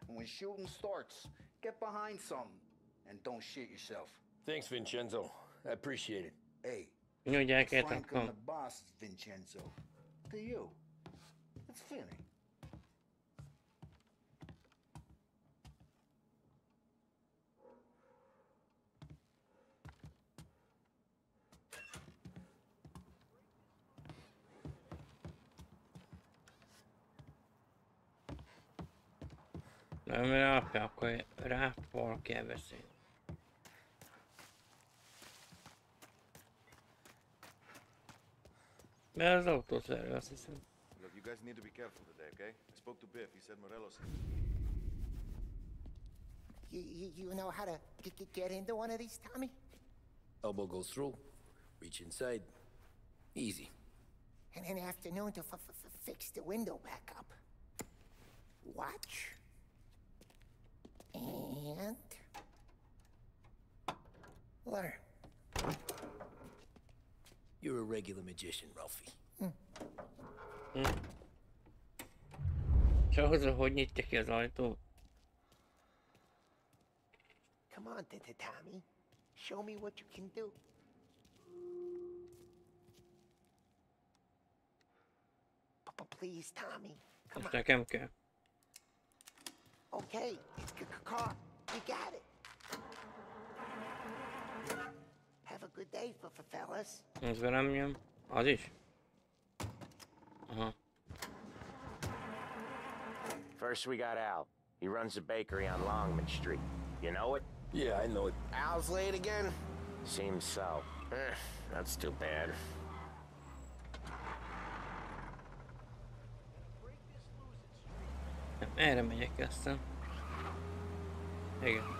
And when shooting starts, get behind something and don't shit yourself. Thanks, Vincenzo. I appreciate it. Hey, Mondják el, Frank akkor. and the boss, Vincenzo. To you. It's Vinny. Nem, mert akkor rá valaki elbeszél. Mert az autószerű, azt hiszem. Look, you guys need to be careful today, okay? I spoke to Biff. He said Morelos. You know how to get into one of these, Tommy? Elbow goes through, reach inside. Easy. And then afternoon to fix the window back up. Watch. And learn. You're a regular magician, Ralphie. És ahhoz, hogy nyitja ki az ajtó? Come on, Tommy. Show me what you can do. Please, Tommy. Come Most on. nekem kell. Okay, car. You got it. Have a good day, fellas. Ez velem jön. Az is? First, we got Al. He runs a bakery on Longman Street. You know it? Yeah, I know it. Al's late again? Seems so. That's too bad. Erre megyek aztán. Igen.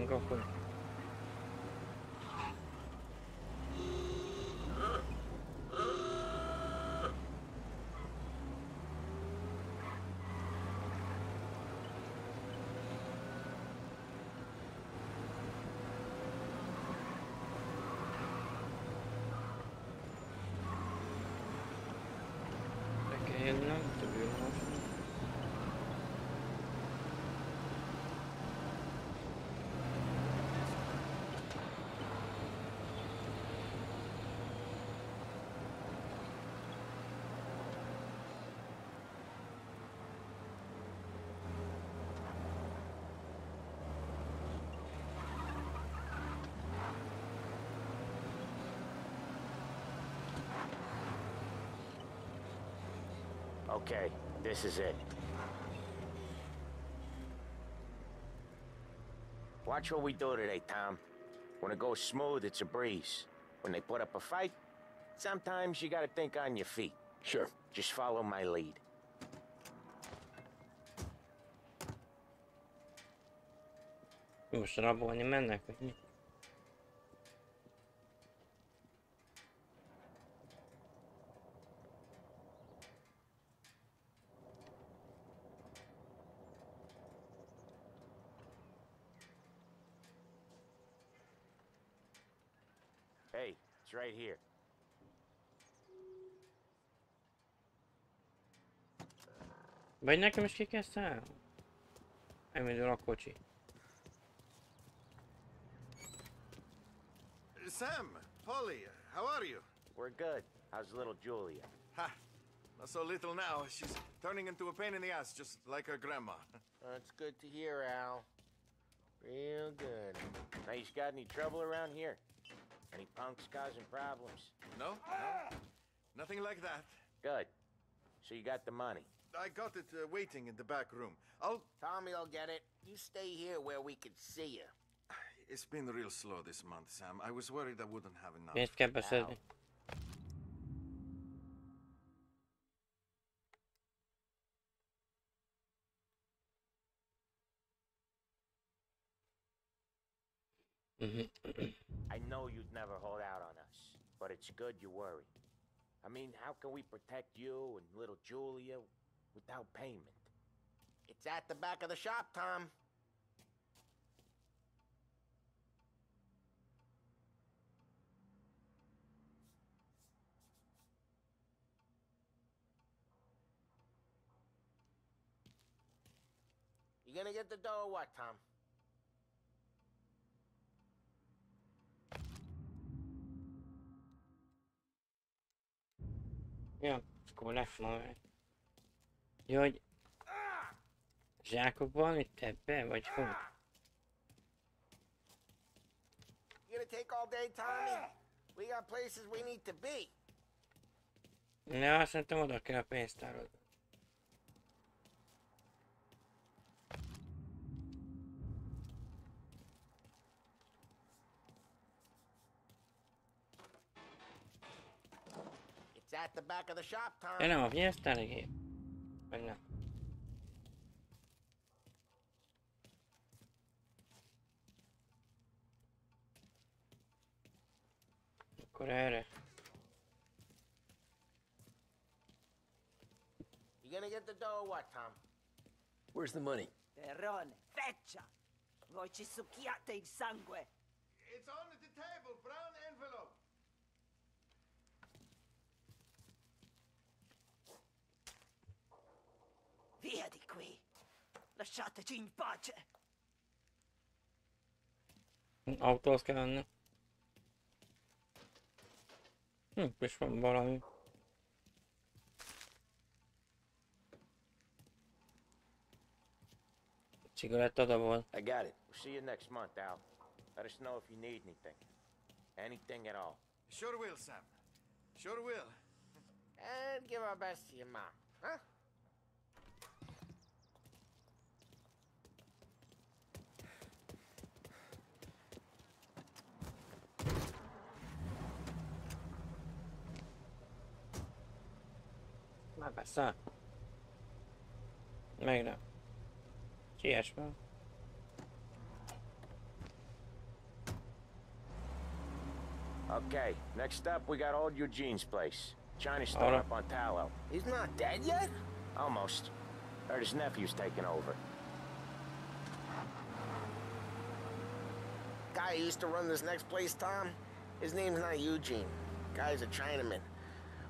Akkor. Okay, this is it. Watch what we do today, Tom. When it goes smooth, it's a breeze. When they put up a fight, sometimes you gotta think on your feet. Sure. Just follow my lead. Most rabolni mennek, vagy mi? Hey, it's right here. Vagy nekem is ki kell szállnom? Elmondom a kocsi. Sam, Polly, how are you? We're good. How's little Julia? Ha! Not so little now. She's turning into a pain in the ass, just like her grandma. That's good to hear, Al. Real good. Now, you got any trouble around here? Any punks causing problems? No? Nothing like that. Good. So you got the money? I got it waiting in the back room. Tommy'll get it. You stay here where we can see you. It's been real slow this month, Sam. I was worried I wouldn't have enough. Miért kell beszélni? I know you'd never hold out on us, but it's good you worry. I mean, how can we protect you and little Julia without payment? It's at the back of the shop, Tom. You gonna get the dough or what, Tom? Ja, akkor lesz majd. Jó, hogy... Zsákok van itt ebben, vagy hogy? You gonna take all day, Tommy? We got places we need to be. Ne, azt mondtam, oda kell a pénztárod. It's at the back of the shop, Tom. Ja nem, a pénztárgép. Vagy nem. Akkor erre. You gonna get the dough or what, Tom? Where's the money? Terrone, feccia! Voi ci succhiate il sangue! It's on the table, brown envelope. Via di qui! Lasciateci in pace! Autóhoz kell menni. És van valami. Cigaretta dobol. I got it. We'll see you next month, Al. Let us know if you need anything. Anything at all. Sure will, Sam. Sure will. And give our best to your mom, huh? Már persze. Meg nem. Siess fel. Okay, next up we got old Eugene's place. China store up on Tallow. He's not dead yet? Almost. Heard his nephew's taking over. Guy who used to run this next place, Tom, his name's not Eugene. Guy's a Chinaman.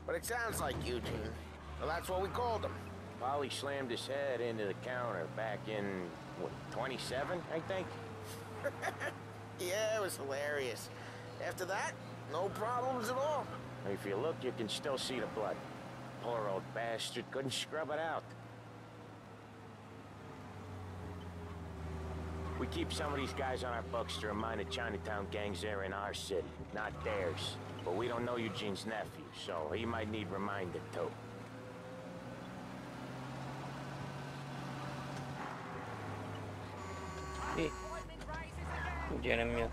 But it sounds like Eugene. Well, that's what we called him. Polly slammed his head into the counter back in, what, 27, I think? Yeah, it was hilarious. After that, no problems at all. If you look, you can still see the blood. Poor old bastard couldn't scrub it out. We keep some of these guys on our books to remind the Chinatown gangs they're in our city, not theirs. But we don't know Eugene's nephew, so he might need reminded too. Ugye nem jött.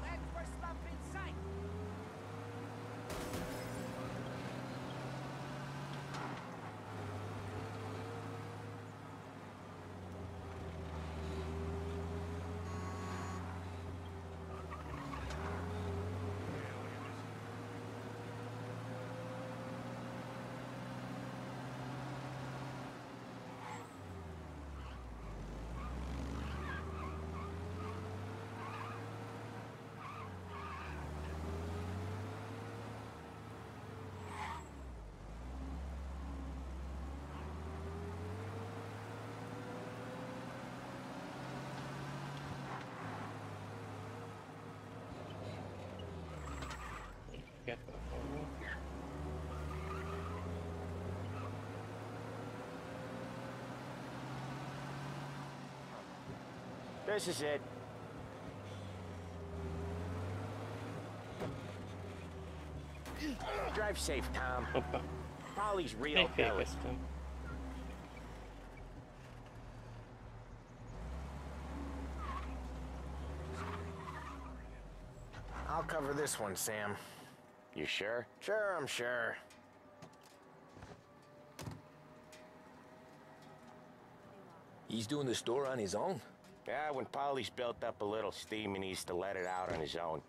This is it. Drive safe, Tom. Polly's real delicate. I'll cover this one, Sam. You sure? Sure, I'm sure. He's doing the store on his own? Yeah, when Polly's built up a little steam, he needs to let it out on his own.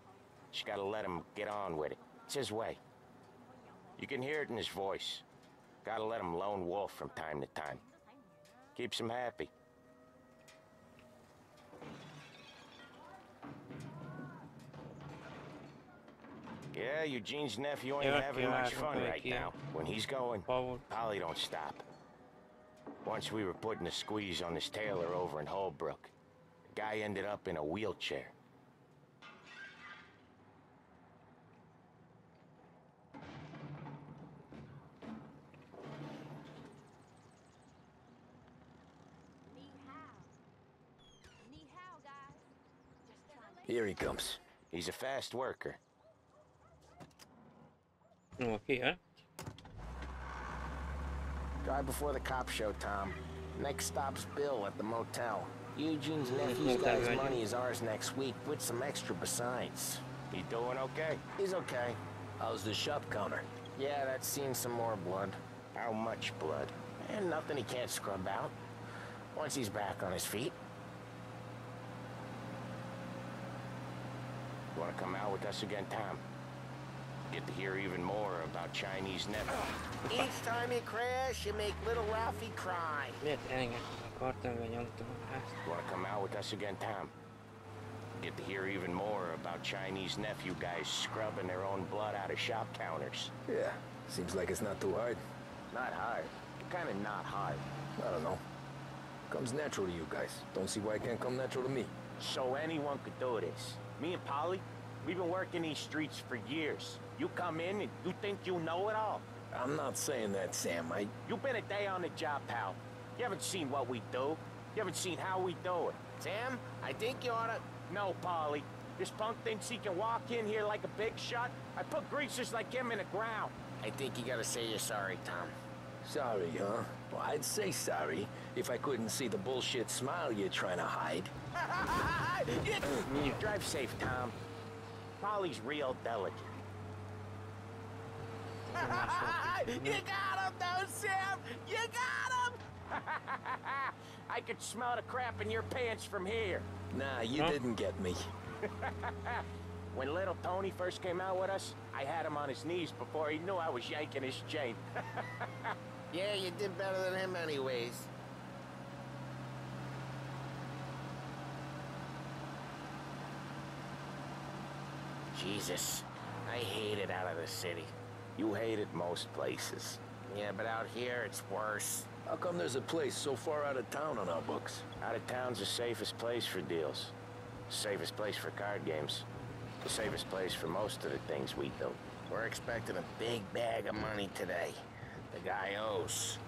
Just gotta let him get on with it. It's his way. You can hear it in his voice. Gotta let him lone wolf from time to time. Keeps him happy. Yeah, Eugene's nephew ain't having much fun right now. When he's going, Polly don't stop. Once we were putting a squeeze on this tailor over in Holbrook. The guy ended up in a wheelchair. Here he comes. He's a fast worker. Okay. Drive before the cops show, Tom. Next stop's Bill at the motel. Eugene's nephew's guy's money is ours next week, with some extra besides. He doing okay? He's okay. How's the shop counter? Yeah, that's seen some more blood. How much blood? And nothing he can't scrub out. Once he's back on his feet. You wanna come out with us again, Tom? Get to hear even more about Chinese nephew. Each time you crash, you make little Ralphie cry. You wanna come out with us again, Tom? Get to hear even more about Chinese nephew guys scrubbing their own blood out of shop counters. Yeah, seems like it's not too hard. Not hard. Kinda not hard. I don't know. Comes natural to you guys. Don't see why it can't come natural to me. So anyone could do this. Me and Polly, we've been working these streets for years. You come in and you think you know it all. I'm not saying that, Sam. You've been a day on the job, pal. You haven't seen what we do. You haven't seen how we do it. Sam, I think you oughta... No, Polly. This punk thinks he can walk in here like a big shot. I put greasers like him in the ground. I think you gotta say you're sorry, Tom. Sorry, huh? Well, I'd say sorry if I couldn't see the bullshit smile you're trying to hide. You drive safe, Tom. Polly's real delicate. You got him, though, Sam! You got him! I could smell the crap in your pants from here. Nah, you didn't get me. When little Tony first came out with us, I had him on his knees before he knew I was yanking his chain. Yeah, you did better than him anyways. Jesus, I hate it out of the city. You hate it most places. Yeah, but out here, it's worse. How come there's a place so far out of town on our books? Out of town's the safest place for deals. The safest place for card games. The safest place for most of the things we do. We're expecting a big bag of money today. The guy owes.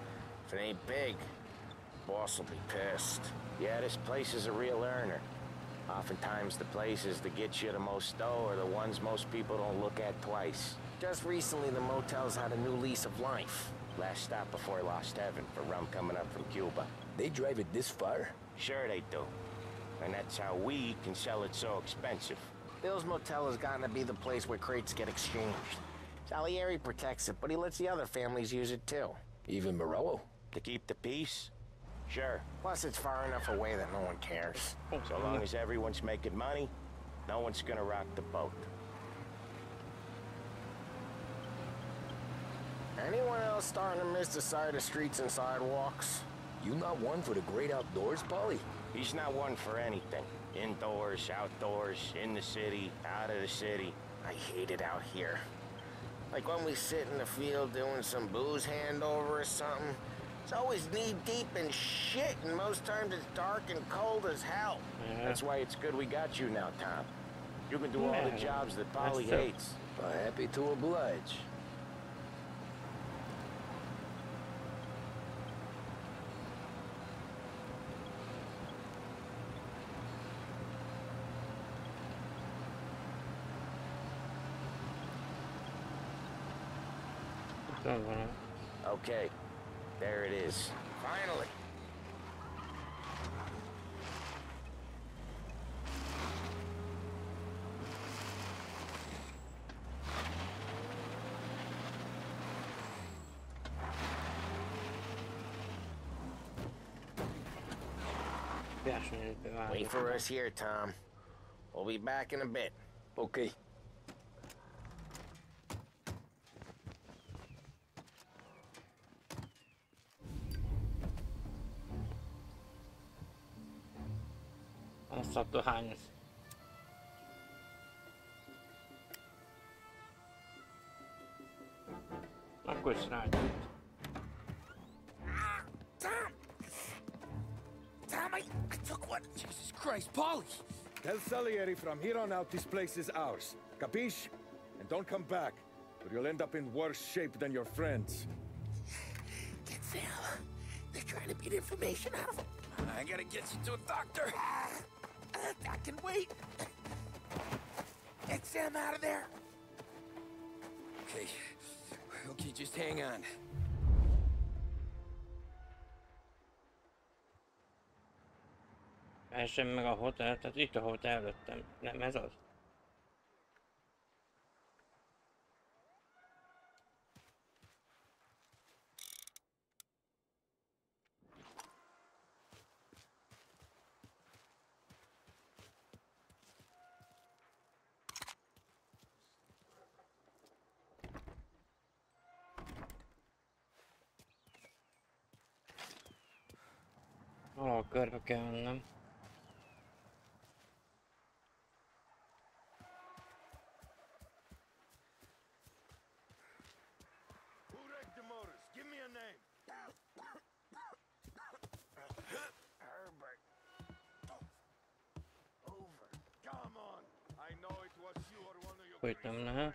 If it ain't big, boss will be pissed. Yeah, this place is a real earner. Oftentimes the places that get you the most dough are the ones most people don't look at twice. Just recently, the motel's had a new lease of life. Last stop before Lost Heaven for rum coming up from Cuba. They drive it this far? Sure they do. And that's how we can sell it so expensive. Bill's Motel has gotten to be the place where crates get exchanged. Salieri protects it, but he lets the other families use it too. Even Morello? To keep the peace? Sure. Plus, it's far enough away that no one cares. So long as everyone's making money, no one's gonna rock the boat. Anyone else starting to miss the side of streets and sidewalks? You not one for the great outdoors, Polly? He's not one for anything. Indoors, outdoors, in the city, out of the city. I hate it out here. Like when we sit in the field doing some booze handover or something. It's always knee-deep in shit, and most times it's dark and cold as hell. Yeah. That's why it's good we got you now, Tom. You can do all the jobs that Polly hates. Happy to oblige. Okay, there it is. Finally. Wait for us here, Tom. We'll be back in a bit. Okay. Azt dohány. Akkor is rágyult. Tom, I took one. Jesus Christ, Polly! Tell Salieri from here on out this place is ours. Capiche? And don't come back, or you'll end up in worse shape than your friends. Get Sal. They're trying to beat information out of him. I gotta get you to a doctor. I can wait. Get Sam out of there. Okay. Okay, just hang on. Elsem meg a hotel, tehát itt a hotel előttem. Nem ez az? Valahol körbe kell mennem. Hogy nem lehet.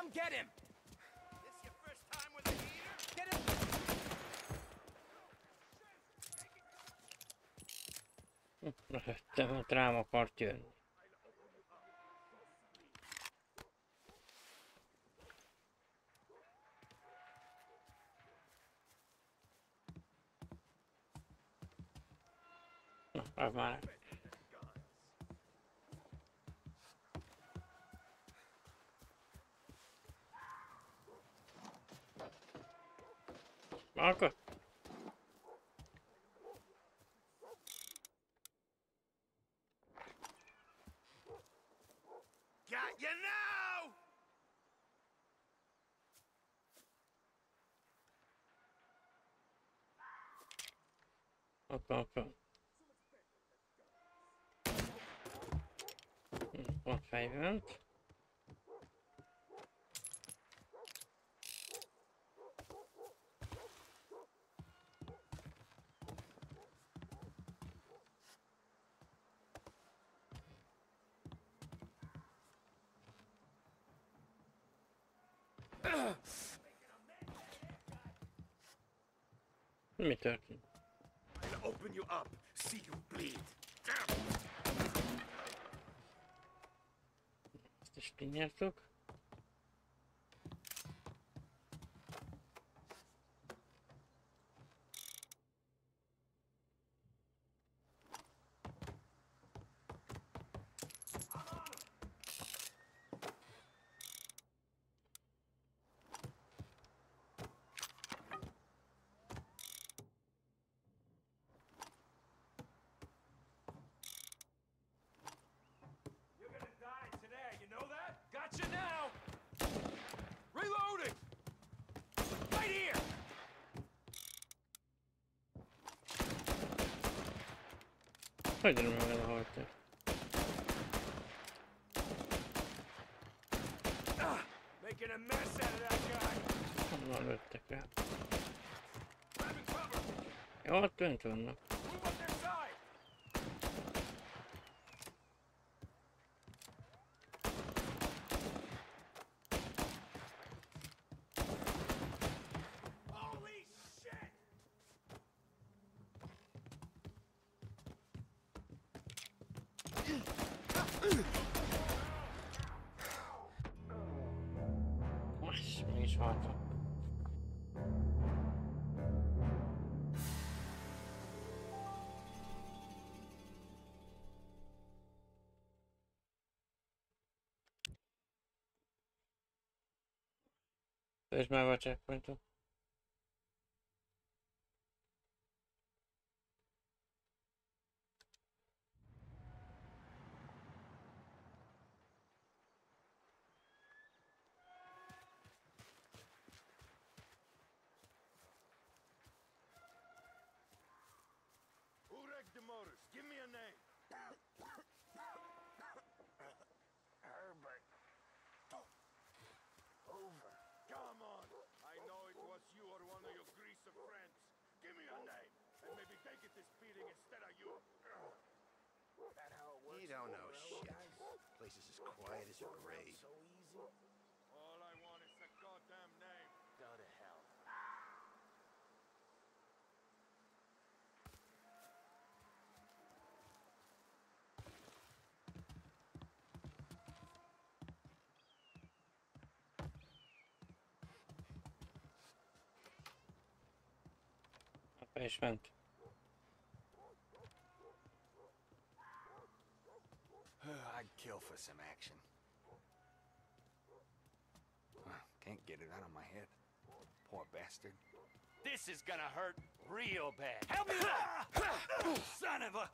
Come get him! This your first time with a heater? Get him! Röhögtem, hogy rám akart jönni. Na, az már nem. Akkor? Got you now! Akkor. Pont fejvönt. Mi történt? I'll open you up, see you bleed. Ezt is kinyertük. Gotcha now! Reloading! Right here! Hogy nem elhagyta? Making a mess out of that guy! Honnan lőttek rá? Jó, ott önt vannak. Mi is haltak. És már a checkpointot. Who wrecked the motors? Give me a name. Herbert. Over. Come on. I know it was you or one of your greaser friends. Give me a name, and maybe they get this beating instead of you. That how it works? You don't know shit. Guys? Place is as quiet as a grave. So easy. All I want is a goddamn name. Go to hell. Be is ment. I'd kill for some action. Can't get it out of my head. Poor bastard. This is gonna hurt real bad. Help me out! Son of a...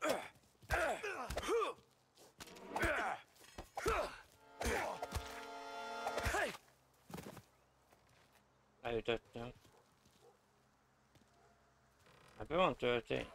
Elütöttem. Ebben van töltény.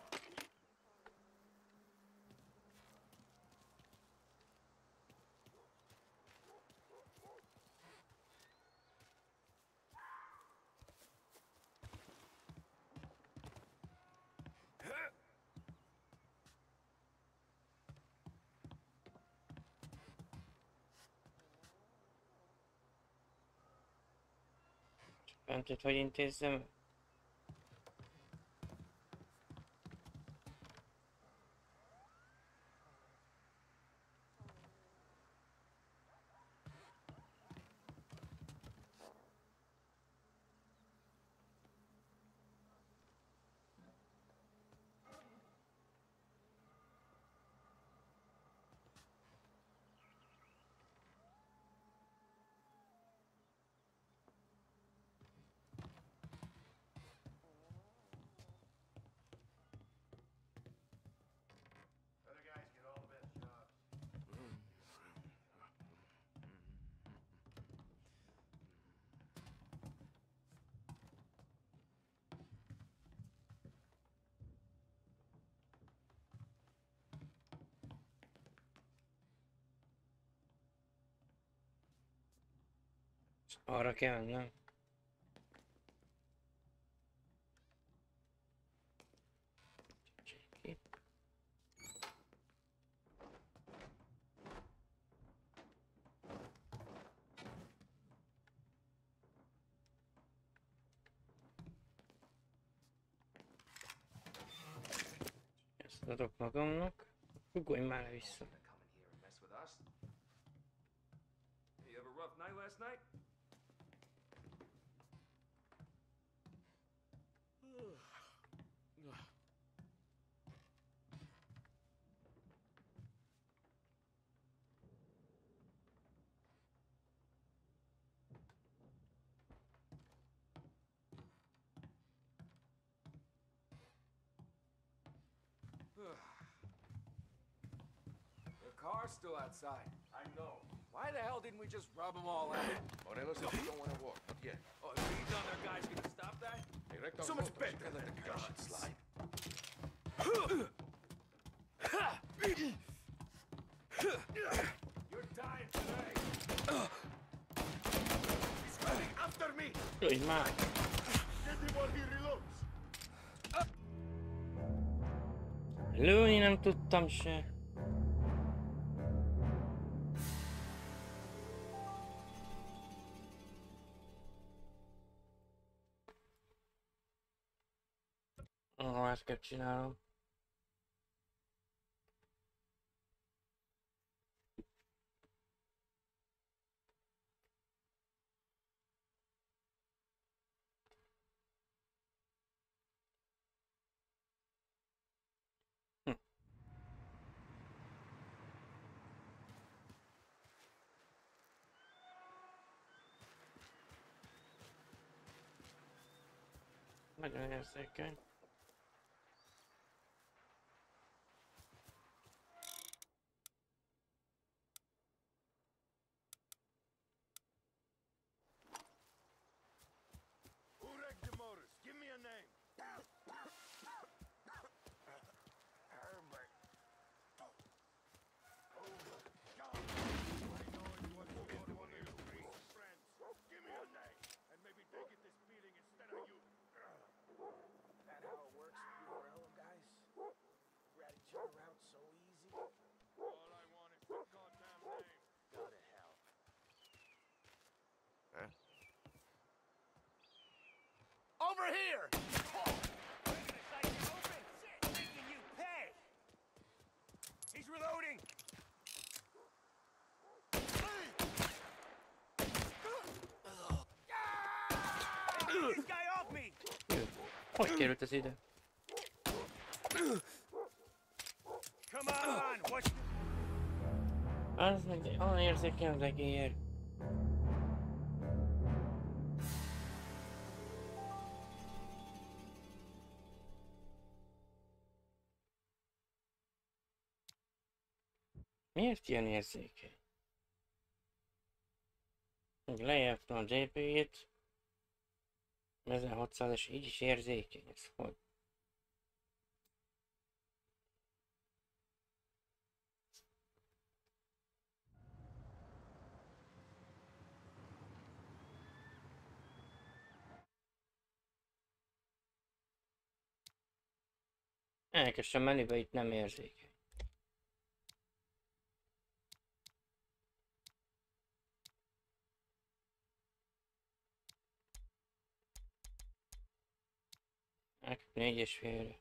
Fentét hogy intézzem? Arra kell mennem. Ezt adok magamnak. Ugolj már vissza. You have a rough night last night? The car's still outside. I know. Why the hell didn't we just rub them all out? Morelos says you don't want to walk, but yeah. Oh, if these other guys gonna stop that? So much better. Let the car shit slide. You're dying today. He's running after me. Ugolj már! Get him while he reloads. Lőni nem tudtam se. Ezt kell csinálnom. Nagyon érzékeny. Who wrecked the motors? Give me a name. Herbert. Oh, God. I know it was you or one of your greasy friends. Give me a name, and maybe they get this beating instead of you. That how it works with you Morello guys? Rat each other out so easy? All I want is the goddamn name. Go to hell. Huh? Over here! Making you pay. He's reloading. Get this guy off me. Hogy került ez ide? Come on, watch. Az meg olyan érzékeny az egér. Miért ilyen érzékeny? Lejjebb a DP-t. 1600 és így is érzékeny, ez hogy? Elkezdtem menübe, itt nem érzékeny. 4,5-re.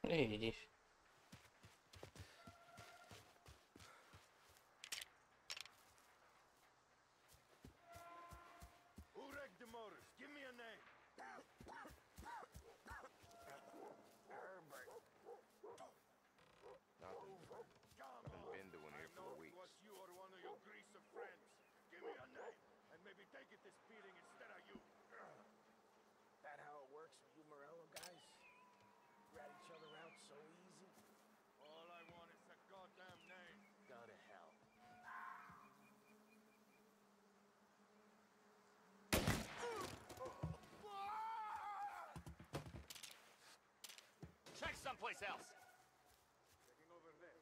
Így is. Who wrecked the motors? Give me a name. Haven't been to one here for weeks. Was you or one of your greaser friends? Give me a name, and maybe take it this beating instead of you. That how it works with you Morello guys? Rat each other out so easy? All I want is a goddamn name. Go to hell. Check someplace else. Checking over there.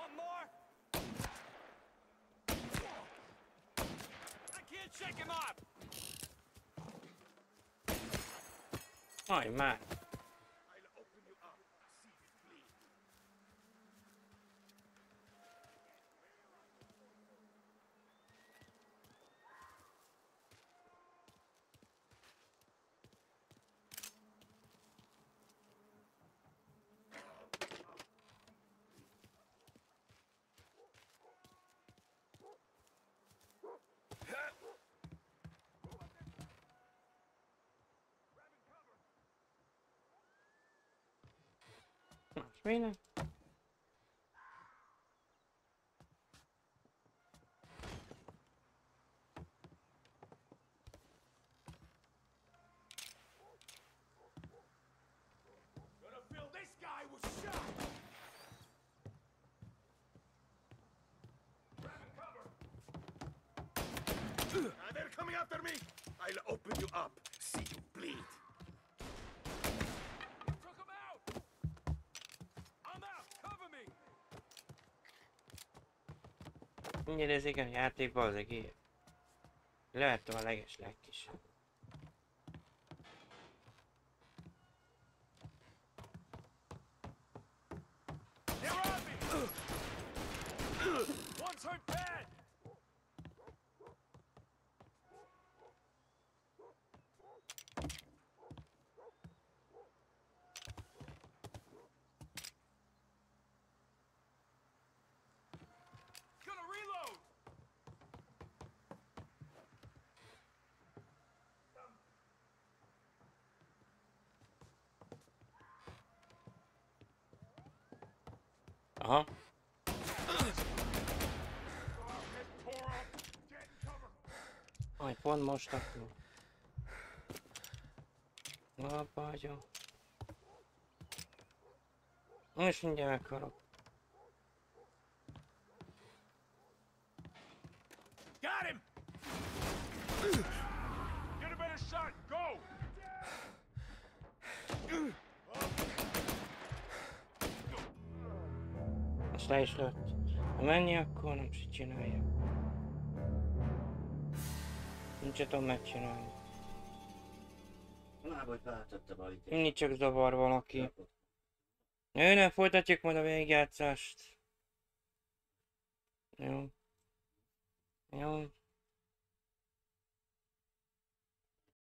One more. I can't shake him off. Aj már! I'll open you up. See you bleed. Really? Gonna feel this guy was shot. Grabbing cover. They're coming after me. I'll open you up. See you bleed. Took him out. I'm out. Cover me. Mindjárt ez igen, játékban az egész. Levettem a legkisebb. They're on me. One's hurt bad. Gonna reload. Aha. Aj, pont most akkor. Abba hagyom. Most mindjárt meghalok. Got him. Get a better shot. Go. Most le is lőtt. Ha menni, akkor nem se csinálja. Nincs tudom megcsinálni. Mindig csak zavar valaki. Jó, nem folytatjuk majd a végigjátszást. Jó. Jó.